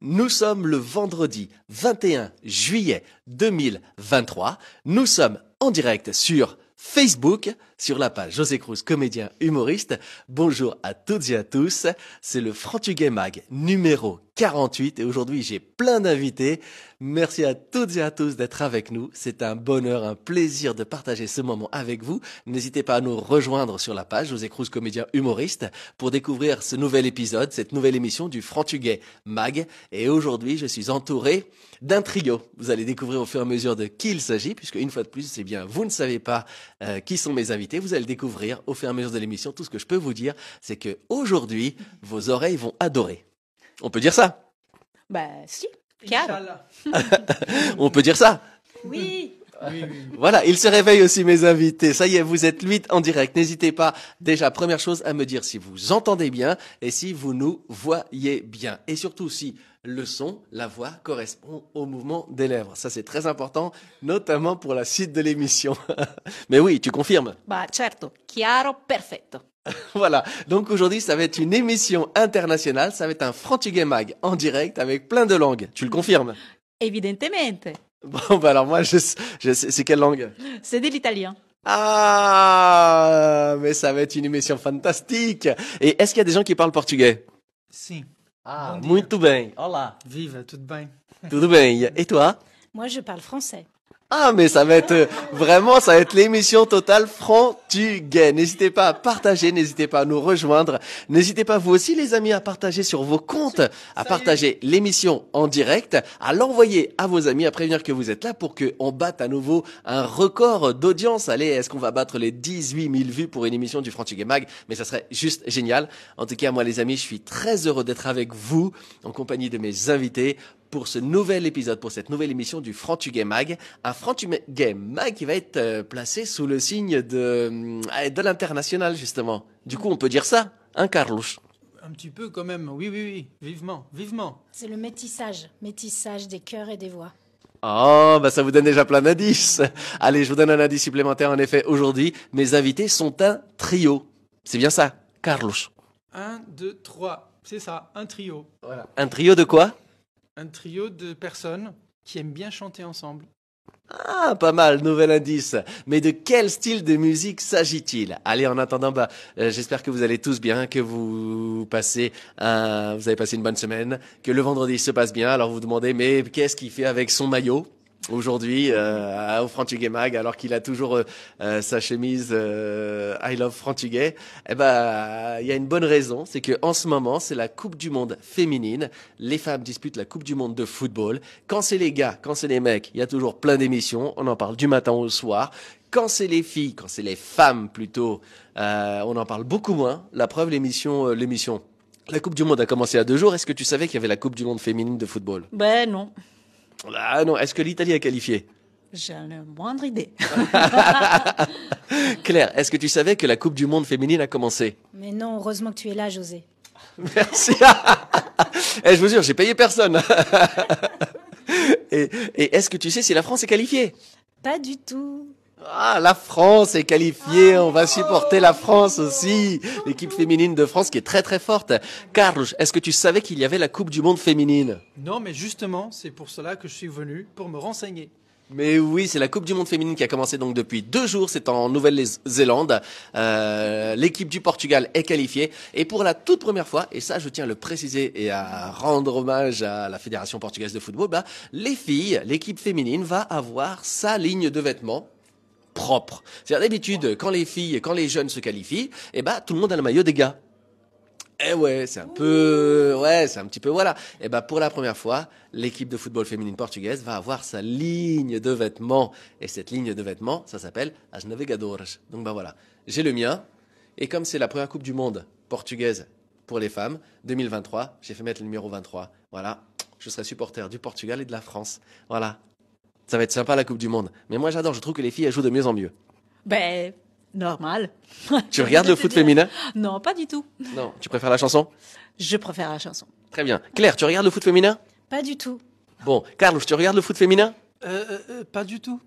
Nous sommes le vendredi 21 juillet 2023. Nous sommes en direct sur Facebook, sur la page José Cruz, comédien humoriste. Bonjour à toutes et à tous. C'est le Frantuguais Mag numéro 48 et aujourd'hui j'ai plein d'invités. Merci à toutes et à tous d'être avec nous. C'est un bonheur, un plaisir de partager ce moment avec vous. N'hésitez pas à nous rejoindre sur la page José Cruz, comédien humoriste, pour découvrir ce nouvel épisode, cette nouvelle émission du Frantuguais Mag. Et aujourd'hui, je suis entouré d'un trio. Vous allez découvrir au fur et à mesure de qui il s'agit, puisque une fois de plus, c'est bien, vous ne savez pas qui sont mes invités. Vous allez découvrir au fur et à mesure de l'émission. Tout ce que je peux vous dire, c'est que aujourd'hui, vos oreilles vont adorer. On peut dire ça? Bah si, chiaro. On peut dire ça? Oui. Voilà, ils se réveillent aussi mes invités. Ça y est, vous êtes 8 en direct. N'hésitez pas, déjà, première chose, à me dire si vous entendez bien et si vous nous voyez bien. Et surtout si le son, la voix correspond au mouvement des lèvres. Ça, c'est très important, notamment pour la suite de l'émission. Mais oui, tu confirmes? Bah certo, chiaro, perfetto. Voilà, donc aujourd'hui, ça va être une émission internationale. Ça va être un Frantuguais Mag en direct avec plein de langues. Tu le confirmes? Evidentemente. Bon, bah alors moi, je sais, c'est quelle langue? C'est de l'italien. Ah, mais ça va être une émission fantastique. Et est-ce qu'il y a des gens qui parlent portugais? Sim. Ah, Bom dia. muito bem. Olá. Viva, tudo bem? Tudo bem. Et toi? Moi, je parle français. Ah, mais ça va être vraiment, ça va être l'émission totale Frantuguais. N'hésitez pas à partager, n'hésitez pas à nous rejoindre. N'hésitez pas, vous aussi, les amis, à partager sur vos comptes, à partager l'émission en direct, à l'envoyer à vos amis, à prévenir que vous êtes là pour qu'on batte à nouveau un record d'audience. Allez, est-ce qu'on va battre les 18 000 vues pour une émission du Frantuguais Mag? Mais ça serait juste génial. En tout cas, moi, les amis, je suis très heureux d'être avec vous, en compagnie de mes invités, pour ce nouvel épisode, pour cette nouvelle émission du Frantuguais Mag. Un Frantuguais Mag qui va être placé sous le signe de l'international, justement. Du coup, on peut dire ça, hein, Carlos? Un petit peu quand même, oui, oui, oui, vivement, vivement. C'est le métissage des cœurs et des voix. Oh, bah ça vous donne déjà plein d'indices. Allez, je vous donne un indice supplémentaire. En effet, aujourd'hui, mes invités sont un trio. C'est bien ça, Carlos? 1, 2, 3, c'est ça, un trio. Voilà. Un trio de quoi? Un trio de personnes qui aiment bien chanter ensemble. Ah, pas mal, nouvel indice. Mais de quel style de musique s'agit-il? Allez, en attendant, j'espère que vous allez tous bien, que vous avez passé une bonne semaine, que le vendredi se passe bien. Alors vous vous demandez, mais qu'est-ce qu'il fait avec son maillot aujourd'hui au Frantuguais Mag, alors qu'il a toujours sa chemise I Love Frantuguais? Eh ben, il y a une bonne raison, c'est que en ce moment, c'est la Coupe du Monde féminine. Les femmes disputent la Coupe du Monde de football. Quand c'est les gars, quand c'est les mecs, il y a toujours plein d'émissions. On en parle du matin au soir. Quand c'est les filles, quand c'est les femmes plutôt, on en parle beaucoup moins. La preuve, l'émission. La Coupe du Monde a commencé il y a 2 jours. Est-ce que tu savais qu'il y avait la Coupe du Monde féminine de football? Ben non, Ah non, est-ce que l'Italie a qualifié? j'en ai la moindre idée. Claire, est-ce que tu savais que la Coupe du Monde féminine a commencé? Mais non, heureusement que tu es là, José. Merci. Je vous jure, j'ai payé personne. Et est-ce que tu sais si la France est qualifiée? Pas du tout. Ah, la France est qualifiée, on va supporter la France aussi. L'équipe féminine de France qui est très très forte. Carlos, est-ce que tu savais qu'il y avait la Coupe du Monde féminine? Non, mais justement, c'est pour cela que je suis venu, pour me renseigner. Mais oui, c'est la Coupe du Monde féminine qui a commencé donc depuis 2 jours. C'est en Nouvelle-Zélande. L'équipe du Portugal est qualifiée. Et pour la toute première fois, et ça je tiens à le préciser et à rendre hommage à la Fédération portugaise de football, les filles, l'équipe féminine va avoir sa ligne de vêtements propre. C'est-à-dire d'habitude, quand les jeunes se qualifient, tout le monde a le maillot des gars. Eh ouais, c'est un petit peu, voilà. Pour la première fois, l'équipe de football féminine portugaise va avoir sa ligne de vêtements. Et cette ligne de vêtements, ça s'appelle As Navegadoras. Donc voilà, j'ai le mien. Et comme c'est la première Coupe du Monde portugaise pour les femmes, 2023, j'ai fait mettre le numéro 23. Voilà, je serai supporter du Portugal et de la France. Voilà, ça va être sympa la Coupe du Monde. Mais moi j'adore, je trouve que les filles elles jouent de mieux en mieux. Ben, normal. Tu regardes le foot féminin? Non, pas du tout. Non, tu préfères la chanson? Je préfère la chanson. Très bien. Claire, tu regardes le foot féminin? Pas du tout. Bon, Carlos, tu regardes le foot féminin? Pas du tout.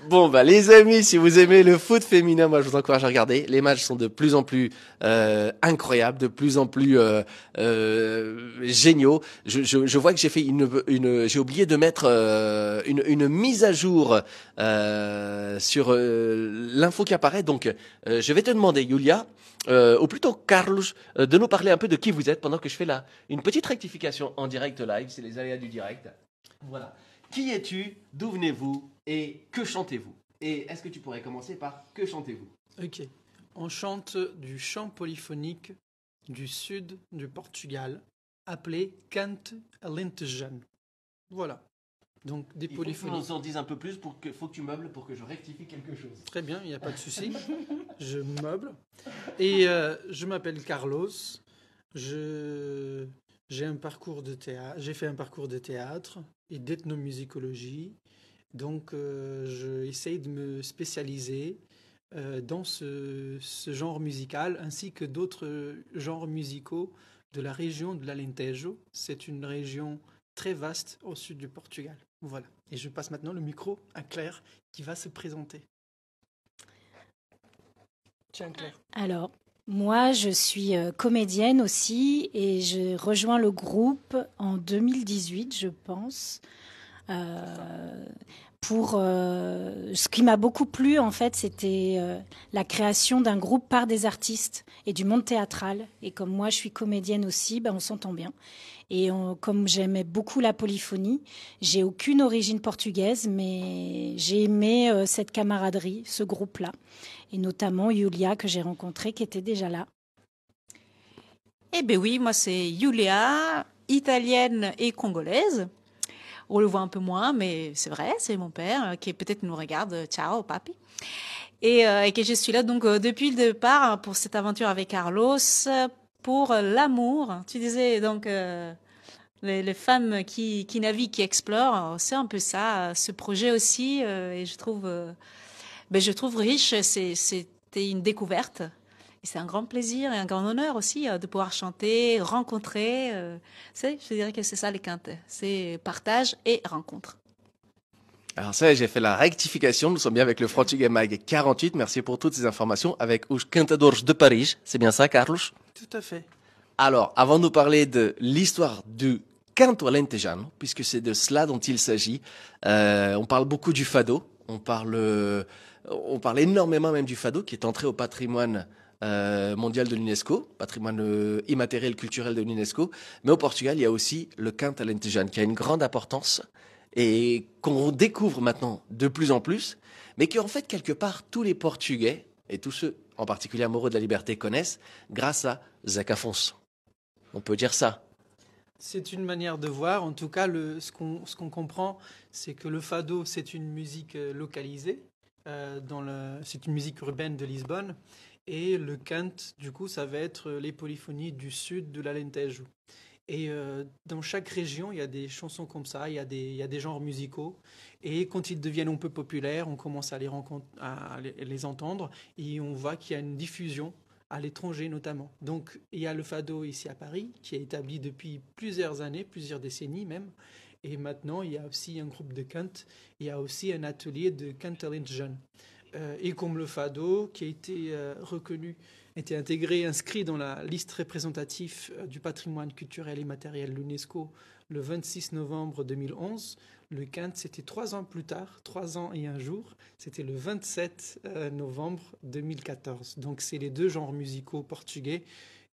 Bon, bah, les amis, si vous aimez le foot féminin, moi, je vous encourage à regarder. Les matchs sont de plus en plus incroyables, de plus en plus géniaux. Je vois que j'ai fait j'ai oublié de mettre une mise à jour sur l'info qui apparaît. Donc, je vais te demander, Julia, ou plutôt Carlos, de nous parler un peu de qui vous êtes pendant que je fais une petite rectification en direct live. C'est les aléas du direct. Voilà. Qui es-tu? D'où venez-vous? Et que chantez-vous? Et est-ce que tu pourrais commencer par que chantez-vous? Ok. On chante du chant polyphonique du sud du Portugal, appelé Cante Alentejan. Voilà. Donc des Il faut que tu polyphonies. nous en dises un peu plus, faut que tu meubles pour que je rectifie quelque chose. Très bien, il n'y a pas de souci. Je meuble. Et je m'appelle Carlos. J'ai un parcours de théâtre. J'ai fait un parcours de théâtre et d'ethnomusicologie. Donc, j'essaye de me spécialiser dans ce genre musical ainsi que d'autres genres musicaux de la région de l'Alentejo. C'est une région très vaste au sud du Portugal. Voilà. Et je passe maintenant le micro à Claire qui va se présenter. Tiens, Claire. Alors, moi, je suis comédienne aussi et je rejoins le groupe en 2018, je pense. Ce qui m'a beaucoup plu, en fait, c'était la création d'un groupe par des artistes et du monde théâtral. Et comme moi, je suis comédienne aussi, on s'entend bien. Et comme j'aimais beaucoup la polyphonie, j'ai aucune origine portugaise, mais j'ai aimé cette camaraderie, ce groupe-là. Et notamment Yulia, que j'ai rencontrée, qui était déjà là. Eh bien oui, moi c'est Yulia, italienne et congolaise. On le voit un peu moins, mais c'est vrai, c'est mon père qui peut-être nous regarde. Ciao, papi. Et que je suis là donc depuis le départ pour cette aventure avec Carlos, pour l'amour. Tu disais donc les femmes qui naviguent, qui explorent, c'est un peu ça, ce projet aussi. Et je trouve riche. C'était une découverte. Et c'est un grand plaisir et un grand honneur aussi de pouvoir chanter, rencontrer. Je dirais que c'est ça les quintes. C'est partage et rencontre. Alors ça, j'ai fait la rectification. Nous sommes bien avec le Portugais Mag 48. Merci pour toutes ces informations avec os Cantadores de Paris. C'est bien ça, Carlos? Tout à fait. Alors, avant de nous parler de l'histoire du canto alentejano, puisque c'est de cela dont il s'agit, on parle beaucoup du fado. On parle énormément même du fado, qui est entré au patrimoine mondial de l'UNESCO, patrimoine immatériel culturel de l'UNESCO. Mais au Portugal, il y a aussi le canto alentejano, qui a une grande importance et qu'on découvre maintenant de plus en plus, mais que en fait, quelque part, tous les Portugais, et tous ceux en particulier amoureux de la liberté, connaissent grâce à Zeca Afonso. On peut dire ça. C'est une manière de voir. En tout cas, ce qu'on comprend, c'est que le fado, c'est une musique localisée. C'est une musique urbaine de Lisbonne. Et le cante, du coup, ça va être les polyphonies du sud de l'Alentejo. Et dans chaque région, il y a des chansons comme ça, il y a des genres musicaux. Et quand ils deviennent un peu populaires, on commence à les entendre. Et on voit qu'il y a une diffusion à l'étranger notamment. Donc il y a le fado ici à Paris, qui est établi depuis plusieurs années, plusieurs décennies même. Et maintenant, il y a aussi un groupe de cante, il y a aussi un atelier de cante alentejano. Et comme le fado, qui a été était intégré, inscrit dans la liste représentative du patrimoine culturel et matériel de l'UNESCO le 26 novembre 2011, le cante, c'était 3 ans plus tard, 3 ans et un jour, c'était le 27 novembre 2014. Donc c'est les deux genres musicaux portugais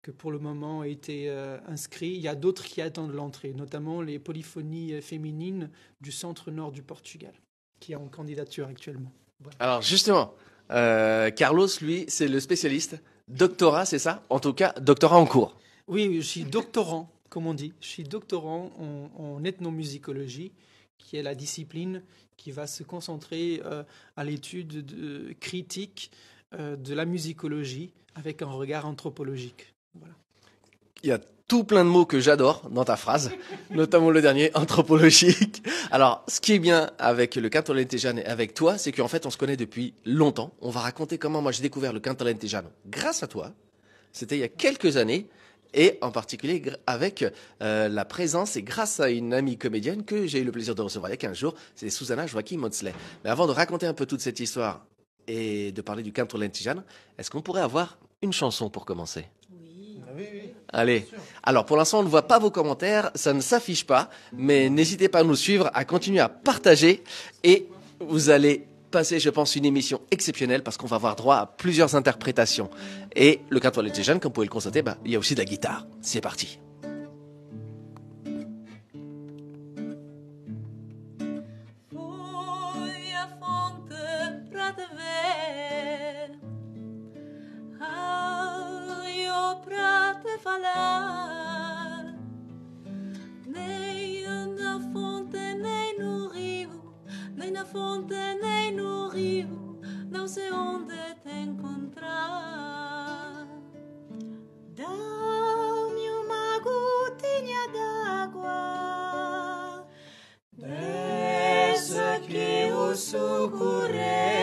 que pour le moment ont été inscrits. Il y a d'autres qui attendent l'entrée, notamment les polyphonies féminines du centre-nord du Portugal, qui est en candidature actuellement. Voilà. Alors justement, Carlos, lui, c'est le spécialiste. Doctorat, c'est ça? En tout cas, doctorat en cours. Oui, je suis doctorant, comme on dit. Je suis doctorant en ethnomusicologie, qui est la discipline qui va se concentrer à l'étude critique de la musicologie avec un regard anthropologique. Voilà. Il y a tout plein de mots que j'adore dans ta phrase, notamment le dernier, anthropologique. Alors, ce qui est bien avec le canto alentejano et avec toi, c'est qu'en fait, on se connaît depuis longtemps. On va raconter comment moi j'ai découvert le canto alentejano grâce à toi. C'était il y a quelques années. et en particulier avec la présence et grâce à une amie comédienne que j'ai eu le plaisir de recevoir il y a 15 jours, c'est Susanna Joachim Maudsley. Mais avant de raconter un peu toute cette histoire et de parler du canto lentejano, est-ce qu'on pourrait avoir une chanson pour commencer? Allez. Alors, pour l'instant, on ne voit pas vos commentaires, ça ne s'affiche pas, mais n'hésitez pas à nous suivre, à continuer à partager et vous allez passer, je pense, une émission exceptionnelle parce qu'on va avoir droit à plusieurs interprétations. Et le canto lentejano, comme vous pouvez le constater, il y a aussi de la guitare. C'est parti. Falar nem na fonte nem no rio, nem na fonte nem no rio, não sei onde te encontrar. Dá-me uma gotinha d'água dessa que o socorrer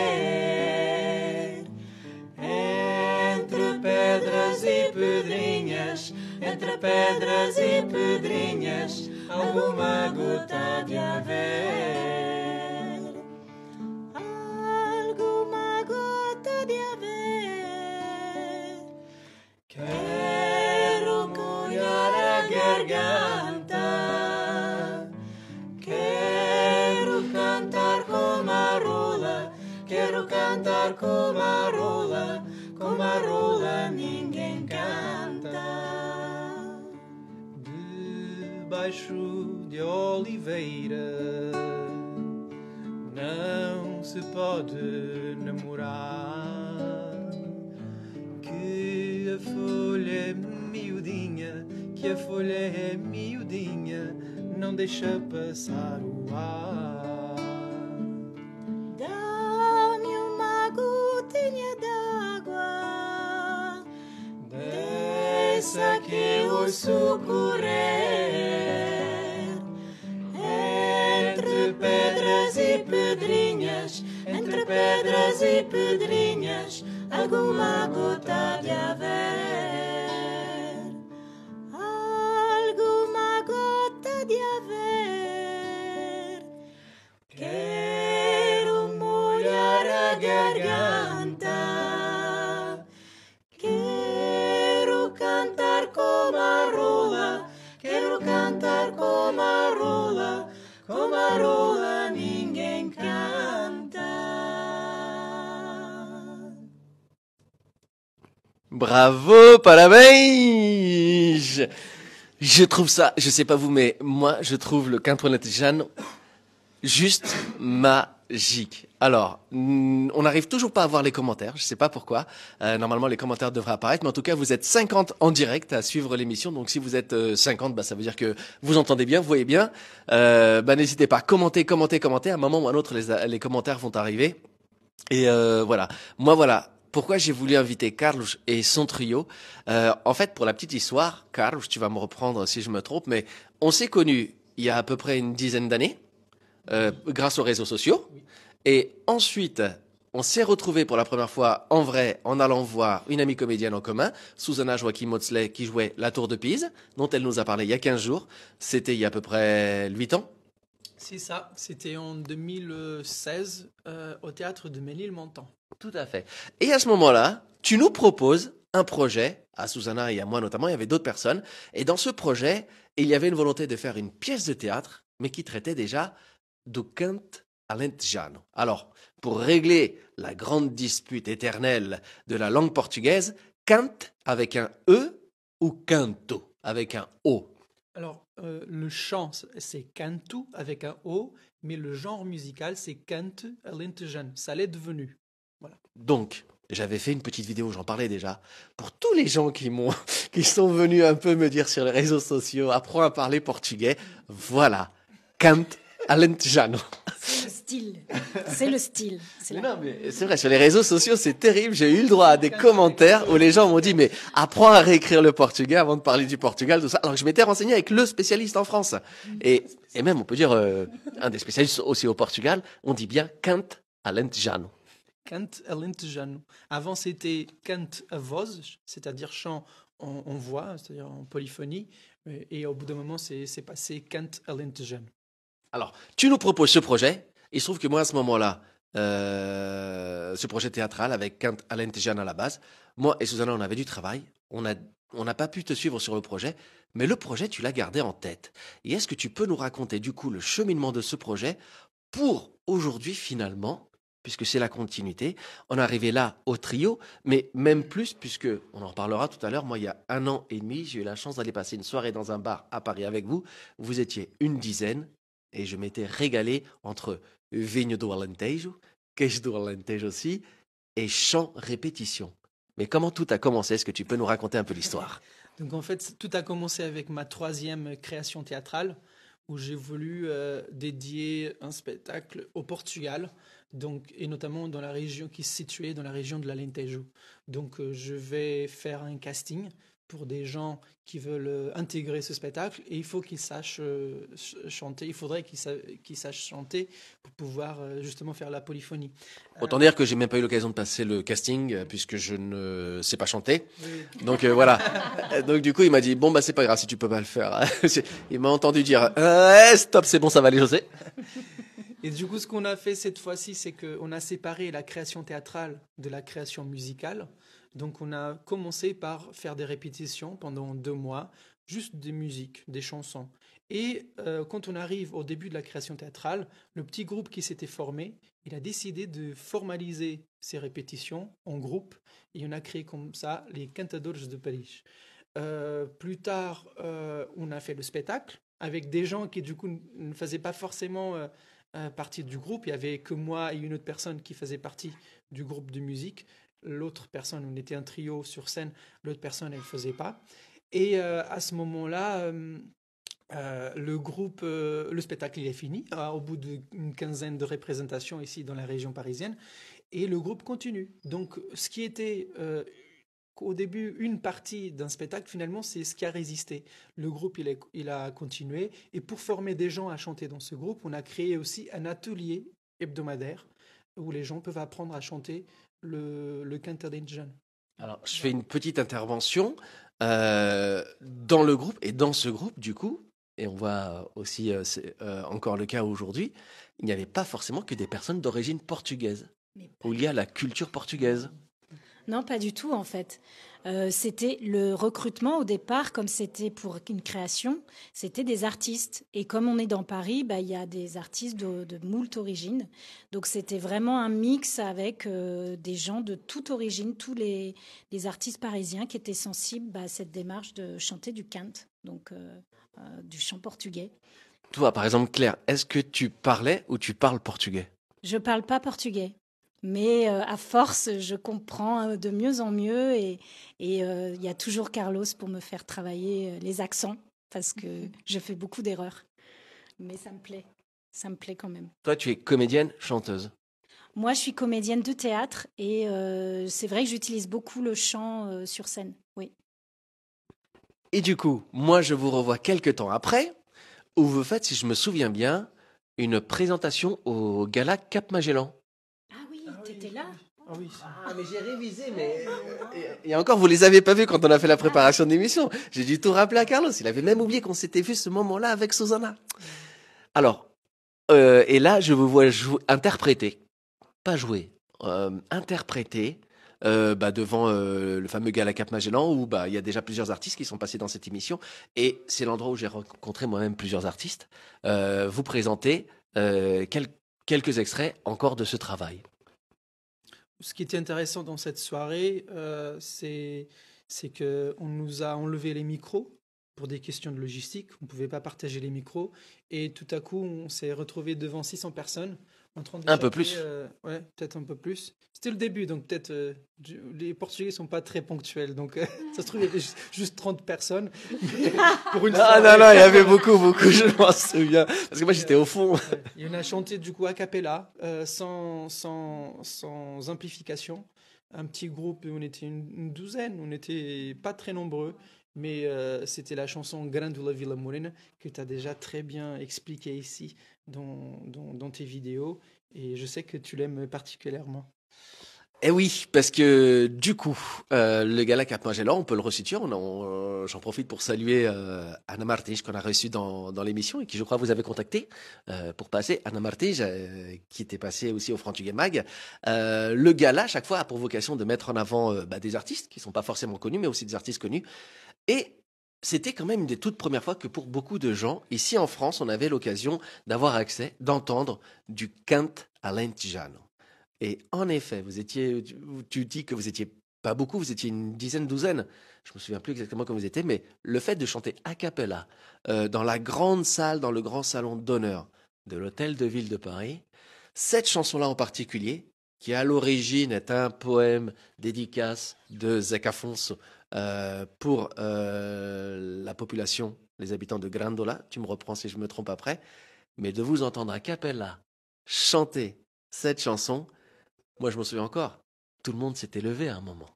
entre pedras e pedrinhas, entre pedras e pedrinhas, alguma gota de haver, alguma gota de haver. Quero molhar a garganta, quero cantar como a rola, quero cantar como a rola, como a rola ninguém canta. Debaixo de oliveira não se pode namorar, que a folha é miudinha, que a folha é miudinha, não deixa passar o ar. Dá-me uma gotinha d'água dessa que o socorrer entre pedras e pedrinhas, entre pedras e pedrinhas, alguma gota de haver, alguma gota de haver. Quero molhar a garganta, quero cantar como a rola, quero cantar como a rola ninguém canta. Bravo, parabéns! Je trouve ça, je sais pas vous, mais moi, je trouve le canto lentejano juste magique. Alors, on n'arrive toujours pas à voir les commentaires, je sais pas pourquoi. Normalement, les commentaires devraient apparaître, mais en tout cas, vous êtes 50 en direct à suivre l'émission. Donc, si vous êtes 50, ça veut dire que vous entendez bien, vous voyez bien. N'hésitez pas, commentez. À un moment ou à un autre, les commentaires vont arriver. Et voilà. Moi, voilà. Pourquoi j'ai voulu inviter Carlos et son trio. En fait, pour la petite histoire, Carlos, tu vas me reprendre si je me trompe, mais on s'est connus il y a à peu près une dizaine d'années, grâce aux réseaux sociaux. Et ensuite, on s'est retrouvés pour la première fois en vrai en allant voir une amie comédienne en commun, Susanna Joachim Maudsley, qui jouait La Tour de Pise, dont elle nous a parlé il y a 15 jours. C'était il y a à peu près 8 ans. C'est ça, c'était en 2016 au théâtre de Ménilmontant. Tout à fait. Et à ce moment-là, tu nous proposes un projet, à Susanna et à moi notamment, il y avait d'autres personnes. Et dans ce projet, il y avait une volonté de faire une pièce de théâtre, mais qui traitait déjà du canto lentejano. Alors, pour régler la grande dispute éternelle de la langue portugaise, cante avec un E ou canto avec un O? Alors, le chant, c'est canto avec un O, mais le genre musical, c'est canto lentejano. Ça l'est devenu. Voilà. Donc, j'avais fait une petite vidéo, j'en parlais déjà, pour tous les gens qui sont venus un peu me dire sur les réseaux sociaux, apprends à parler portugais. Voilà, canto lentejano. C'est le style. C'est le style. Non, mais c'est vrai, sur les réseaux sociaux, c'est terrible. J'ai eu le droit à des commentaires où les gens m'ont dit, mais apprends à réécrire le portugais avant de parler du Portugal, tout ça. Alors que je m'étais renseigné avec le spécialiste en France. Et même, on peut dire, un des spécialistes aussi au Portugal, on dit bien canto lentejano. Canto lentejano. Avant, c'était canto a voz, c'est-à-dire chant en voix, c'est-à-dire en polyphonie. Et au bout d'un moment, c'est passé cant alentejan. Alors, tu nous proposes ce projet. Il se trouve que moi, à ce moment-là, ce projet théâtral avec Kant Alain Tejan à la base, moi et Susanna, on avait du travail. On n'a pas pu te suivre sur le projet, mais le projet, tu l'as gardé en tête. Et est-ce que tu peux nous raconter, du coup, le cheminement de ce projet pour aujourd'hui, finalement, puisque c'est la continuité, on est arrivé là au trio, mais même plus, puisque on en reparlera tout à l'heure. Moi, il y a 1 an et demi, j'ai eu la chance d'aller passer une soirée dans un bar à Paris avec vous. Vous étiez une dizaine et je m'étais régalé entre vinho do Alentejo, queijo do Alentejo aussi, et chant répétition. Mais comment tout a commencé? Est-ce que tu peux nous raconter un peu l'histoire? Donc en fait, tout a commencé avec ma 3e création théâtrale où j'ai voulu dédier un spectacle au Portugal, donc, et notamment dans la région qui se situait dans la région de l'Alentejo. Donc je vais faire un casting pour des gens qui veulent intégrer ce spectacle et il faut qu'ils sachent chanter, il faudrait qu'ils sachent chanter pour pouvoir justement faire la polyphonie. Autant dire que j'ai même pas eu l'occasion de passer le casting puisque je ne sais pas chanter. Oui. Donc voilà. Donc du coup, il m'a dit bon bah c'est pas grave si tu peux pas le faire. Il m'a entendu dire stop, c'est bon, ça va aller, José. Et du coup, ce qu'on a fait cette fois-ci, c'est qu'on a séparé la création théâtrale de la création musicale. Donc, on a commencé par faire des répétitions pendant 2 mois, juste des musiques, des chansons. Et quand on arrive au début de la création théâtrale, le petit groupe qui s'était formé, il a décidé de formaliser ces répétitions en groupe. Et on a créé comme ça les Cantadores de Paris. Plus tard, on a fait le spectacle avec des gens qui, du coup, ne faisaient pas forcément partie du groupe. Il n'y avait que moi et une autre personne qui faisait partie du groupe de musique. L'autre personne, on était un trio sur scène, l'autre personne, elle ne faisait pas. Et à ce moment-là, le spectacle il est fini, au bout d'une quinzaine de représentations ici dans la région parisienne, et le groupe continue. Donc ce qui était au début une partie d'un spectacle, finalement, c'est ce qui a résisté. Le groupe, il a continué. Et pour former des gens à chanter dans ce groupe, on a créé aussi un atelier hebdomadaire où les gens peuvent apprendre à chanter le Cantadenjan. Alors, je fais une petite intervention dans le groupe et dans ce groupe, du coup, et on voit aussi c'est, encore le cas aujourd'hui, il n'y avait pas forcément que des personnes d'origine portugaise, où il y a la culture portugaise. Non, pas du tout en fait. C'était le recrutement au départ, comme c'était pour une création, c'était des artistes. Et comme on est dans Paris, bah, il y a des artistes de moult origines. Donc c'était vraiment un mix avec des gens de toute origine, tous les artistes parisiens qui étaient sensibles à cette démarche de chanter du cant, donc du chant portugais. Toi, par exemple, Claire, est-ce que tu parlais ou tu parles portugais? Je parle pas portugais. Mais à force, je comprends de mieux en mieux et il y a toujours Carlos pour me faire travailler les accents parce que je fais beaucoup d'erreurs. Mais ça me plaît quand même. Toi, tu es comédienne, chanteuse. Moi, je suis comédienne de théâtre et c'est vrai que j'utilise beaucoup le chant sur scène, oui. Et du coup, moi, je vous revois quelques temps après, où vous faites, si je me souviens bien, une présentation au Gala Cap Magellan. Ah oui, t'étais là? Ah oui. Ah, mais j'ai révisé, mais. Et encore, vous les avez pas vus quand on a fait la préparation de l'émission. J'ai dû tout rappeler à Carlos. Il avait même oublié qu'on s'était vu ce moment-là avec Susanna. Alors, et là, je vous vois interpréter, pas jouer, interpréter devant le fameux Gala Cap Magellan où il y a déjà plusieurs artistes qui sont passés dans cette émission. Et c'est l'endroit où j'ai rencontré moi-même plusieurs artistes. Vous présenter quelques extraits encore de ce travail. Ce qui était intéressant dans cette soirée, c'est qu'on nous a enlevé les micros pour des questions de logistique. On ne pouvait pas partager les micros. Et tout à coup, on s'est retrouvé devant 600 personnes. En train de Un peu chanter, plus. Ouais, peut-être un peu plus. C'était le début, donc peut-être les Portugais ne sont pas très ponctuels. Donc ça se trouve, il y avait juste 30 personnes. Pour une Ah soirée. non, il y avait beaucoup, je m'en souviens. Parce que moi, j'étais au fond. Et on a chanté du coup a cappella, sans amplification. Un petit groupe, on était une douzaine, on n'était pas très nombreux, mais c'était la chanson Grande la Vila Morena que tu as déjà très bien expliqué ici dans tes vidéos, et je sais que tu l'aimes particulièrement. Eh oui, parce que du coup, le gala Cap Magellan, on peut le resituer. J'en profite pour saluer Anna Martins qu'on a reçue dans l'émission et qui, je crois, vous avez contacté pour passer. Anna Martins, qui était passée aussi au Frantuguais Mag. Le gala, à chaque fois, a pour vocation de mettre en avant des artistes qui sont pas forcément connus, mais aussi des artistes connus. Et c'était quand même une des toutes premières fois que pour beaucoup de gens, ici en France, on avait l'occasion d'avoir accès, d'entendre du cant alentejano. Et en effet, tu dis que vous étiez pas beaucoup, vous étiez une dizaine, douzaine. Je me souviens plus exactement comment vous étiez, mais le fait de chanter a cappella dans la grande salle, dans le grand salon d'honneur de l'Hôtel de Ville de Paris, cette chanson-là en particulier, qui à l'origine est un poème dédicace de Zeca Afonso pour la population, les habitants de Grandola. Tu me reprends si je me trompe après, mais de vous entendre a cappella chanter cette chanson. Moi, je m'en souviens encore. Tout le monde s'était levé à un moment.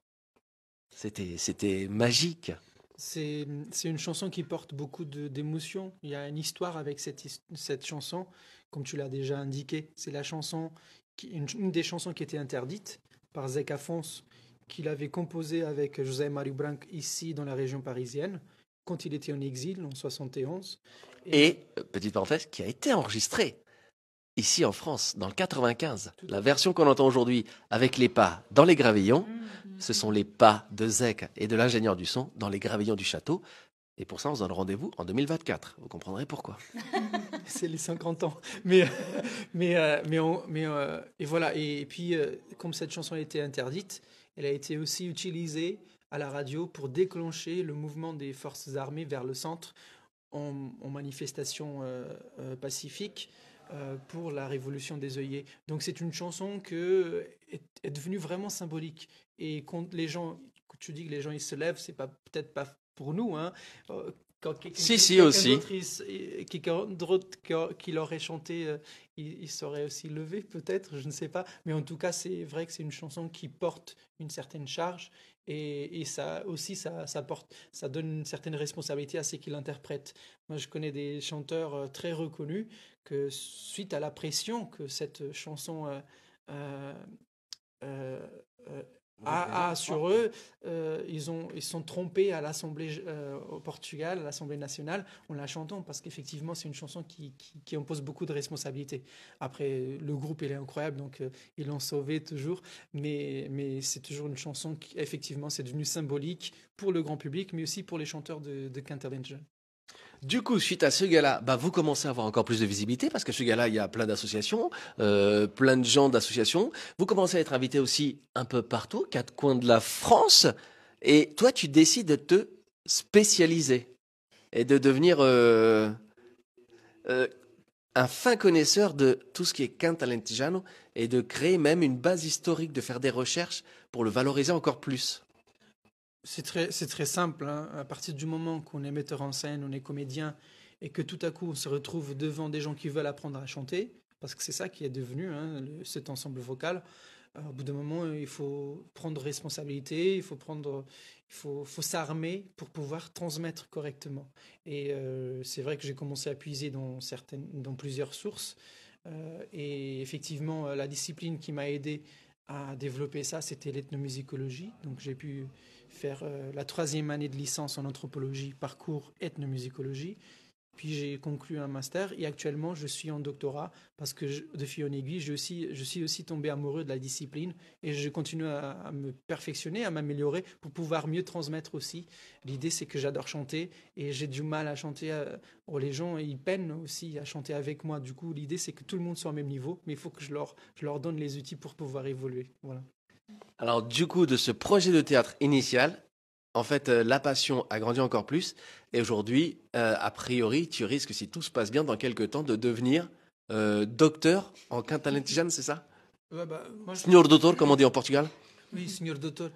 C'était magique. C'est une chanson qui porte beaucoup d'émotions. Il y a une histoire avec cette chanson, comme tu l'as déjà indiqué. C'est la chanson, une des chansons qui était interdite par Zeca Afonso, qu'il avait composée avec José Mário Branco ici dans la région parisienne, quand il était en exil en 71. Et, petite parenthèse, qui a été enregistrée ici en France, dans le 95. La version qu'on entend aujourd'hui avec les pas dans les gravillons, ce sont les pas de Zek et de l'ingénieur du son dans les gravillons du château. Et pour ça, on se donne rendez-vous en 2024. Vous comprendrez pourquoi. C'est les 50 ans. Et voilà. Et puis, comme cette chanson a été interdite, elle a été aussi utilisée à la radio pour déclencher le mouvement des forces armées vers le centre en manifestation pacifique pour la révolution des œillets. Donc c'est une chanson qui est devenue vraiment symbolique. Et quand tu dis que les gens ils se lèvent, c'est peut-être pas pour nous, hein. Quand Si, aussi. Quelqu'un d'autre qui l'aurait chanté, il serait aussi levé, peut-être, je ne sais pas. Mais en tout cas, c'est vrai que c'est une chanson qui porte une certaine charge et ça aussi, ça donne une certaine responsabilité à ceux qui l'interprètent. Moi, je connais des chanteurs très reconnus que, suite à la pression que cette chanson euh, euh, sur eux, ils se sont trompés à l'Assemblée au Portugal, à l'Assemblée nationale, en la chantant, parce qu'effectivement, c'est une chanson qui impose beaucoup de responsabilités. Après, le groupe, il est incroyable, donc ils l'ont sauvé toujours, mais c'est toujours une chanson qui, effectivement, c'est devenu symbolique pour le grand public, mais aussi pour les chanteurs de Cantalenjon. Du coup, suite à ce gala, vous commencez à avoir encore plus de visibilité parce que ce gala, il y a plein d'associations, plein de gens d'associations. Vous commencez à être invité aussi un peu partout, quatre coins de la France. Et toi, tu décides de te spécialiser et de devenir un fin connaisseur de tout ce qui est cant alentejano et de créer même une base historique, de faire des recherches pour le valoriser encore plus. C'est très simple, hein. À partir du moment qu'on est metteur en scène, on est comédien, et que tout à coup on se retrouve devant des gens qui veulent apprendre à chanter, parce que c'est ça qui est devenu, hein, cet ensemble vocal, au bout d'un moment, il faut prendre responsabilité, il faut s'armer pour pouvoir transmettre correctement. Et c'est vrai que j'ai commencé à puiser dans plusieurs sources. Et effectivement, la discipline qui m'a aidé à développer ça, c'était l'ethnomusicologie. Donc j'ai pu faire la 3e année de licence en anthropologie, parcours ethnomusicologie. Puis j'ai conclu un master et actuellement je suis en doctorat parce que de fil en aiguille, je suis aussi tombé amoureux de la discipline et je continue à me perfectionner, à m'améliorer pour pouvoir mieux transmettre aussi. L'idée c'est que j'adore chanter et j'ai du mal à chanter. Les gens ils peinent aussi à chanter avec moi. Du coup l'idée c'est que tout le monde soit au même niveau, mais il faut que je leur donne les outils pour pouvoir évoluer. Voilà. Alors du coup, de ce projet de théâtre initial, en fait, la passion a grandi encore plus. Et aujourd'hui, a priori, tu risques, si tout se passe bien, dans quelques temps, de devenir docteur en cant alentejano, c'est ça? Ouais, moi, Senhor doutor, comme on dit en Portugal. Oui, signor Doctor.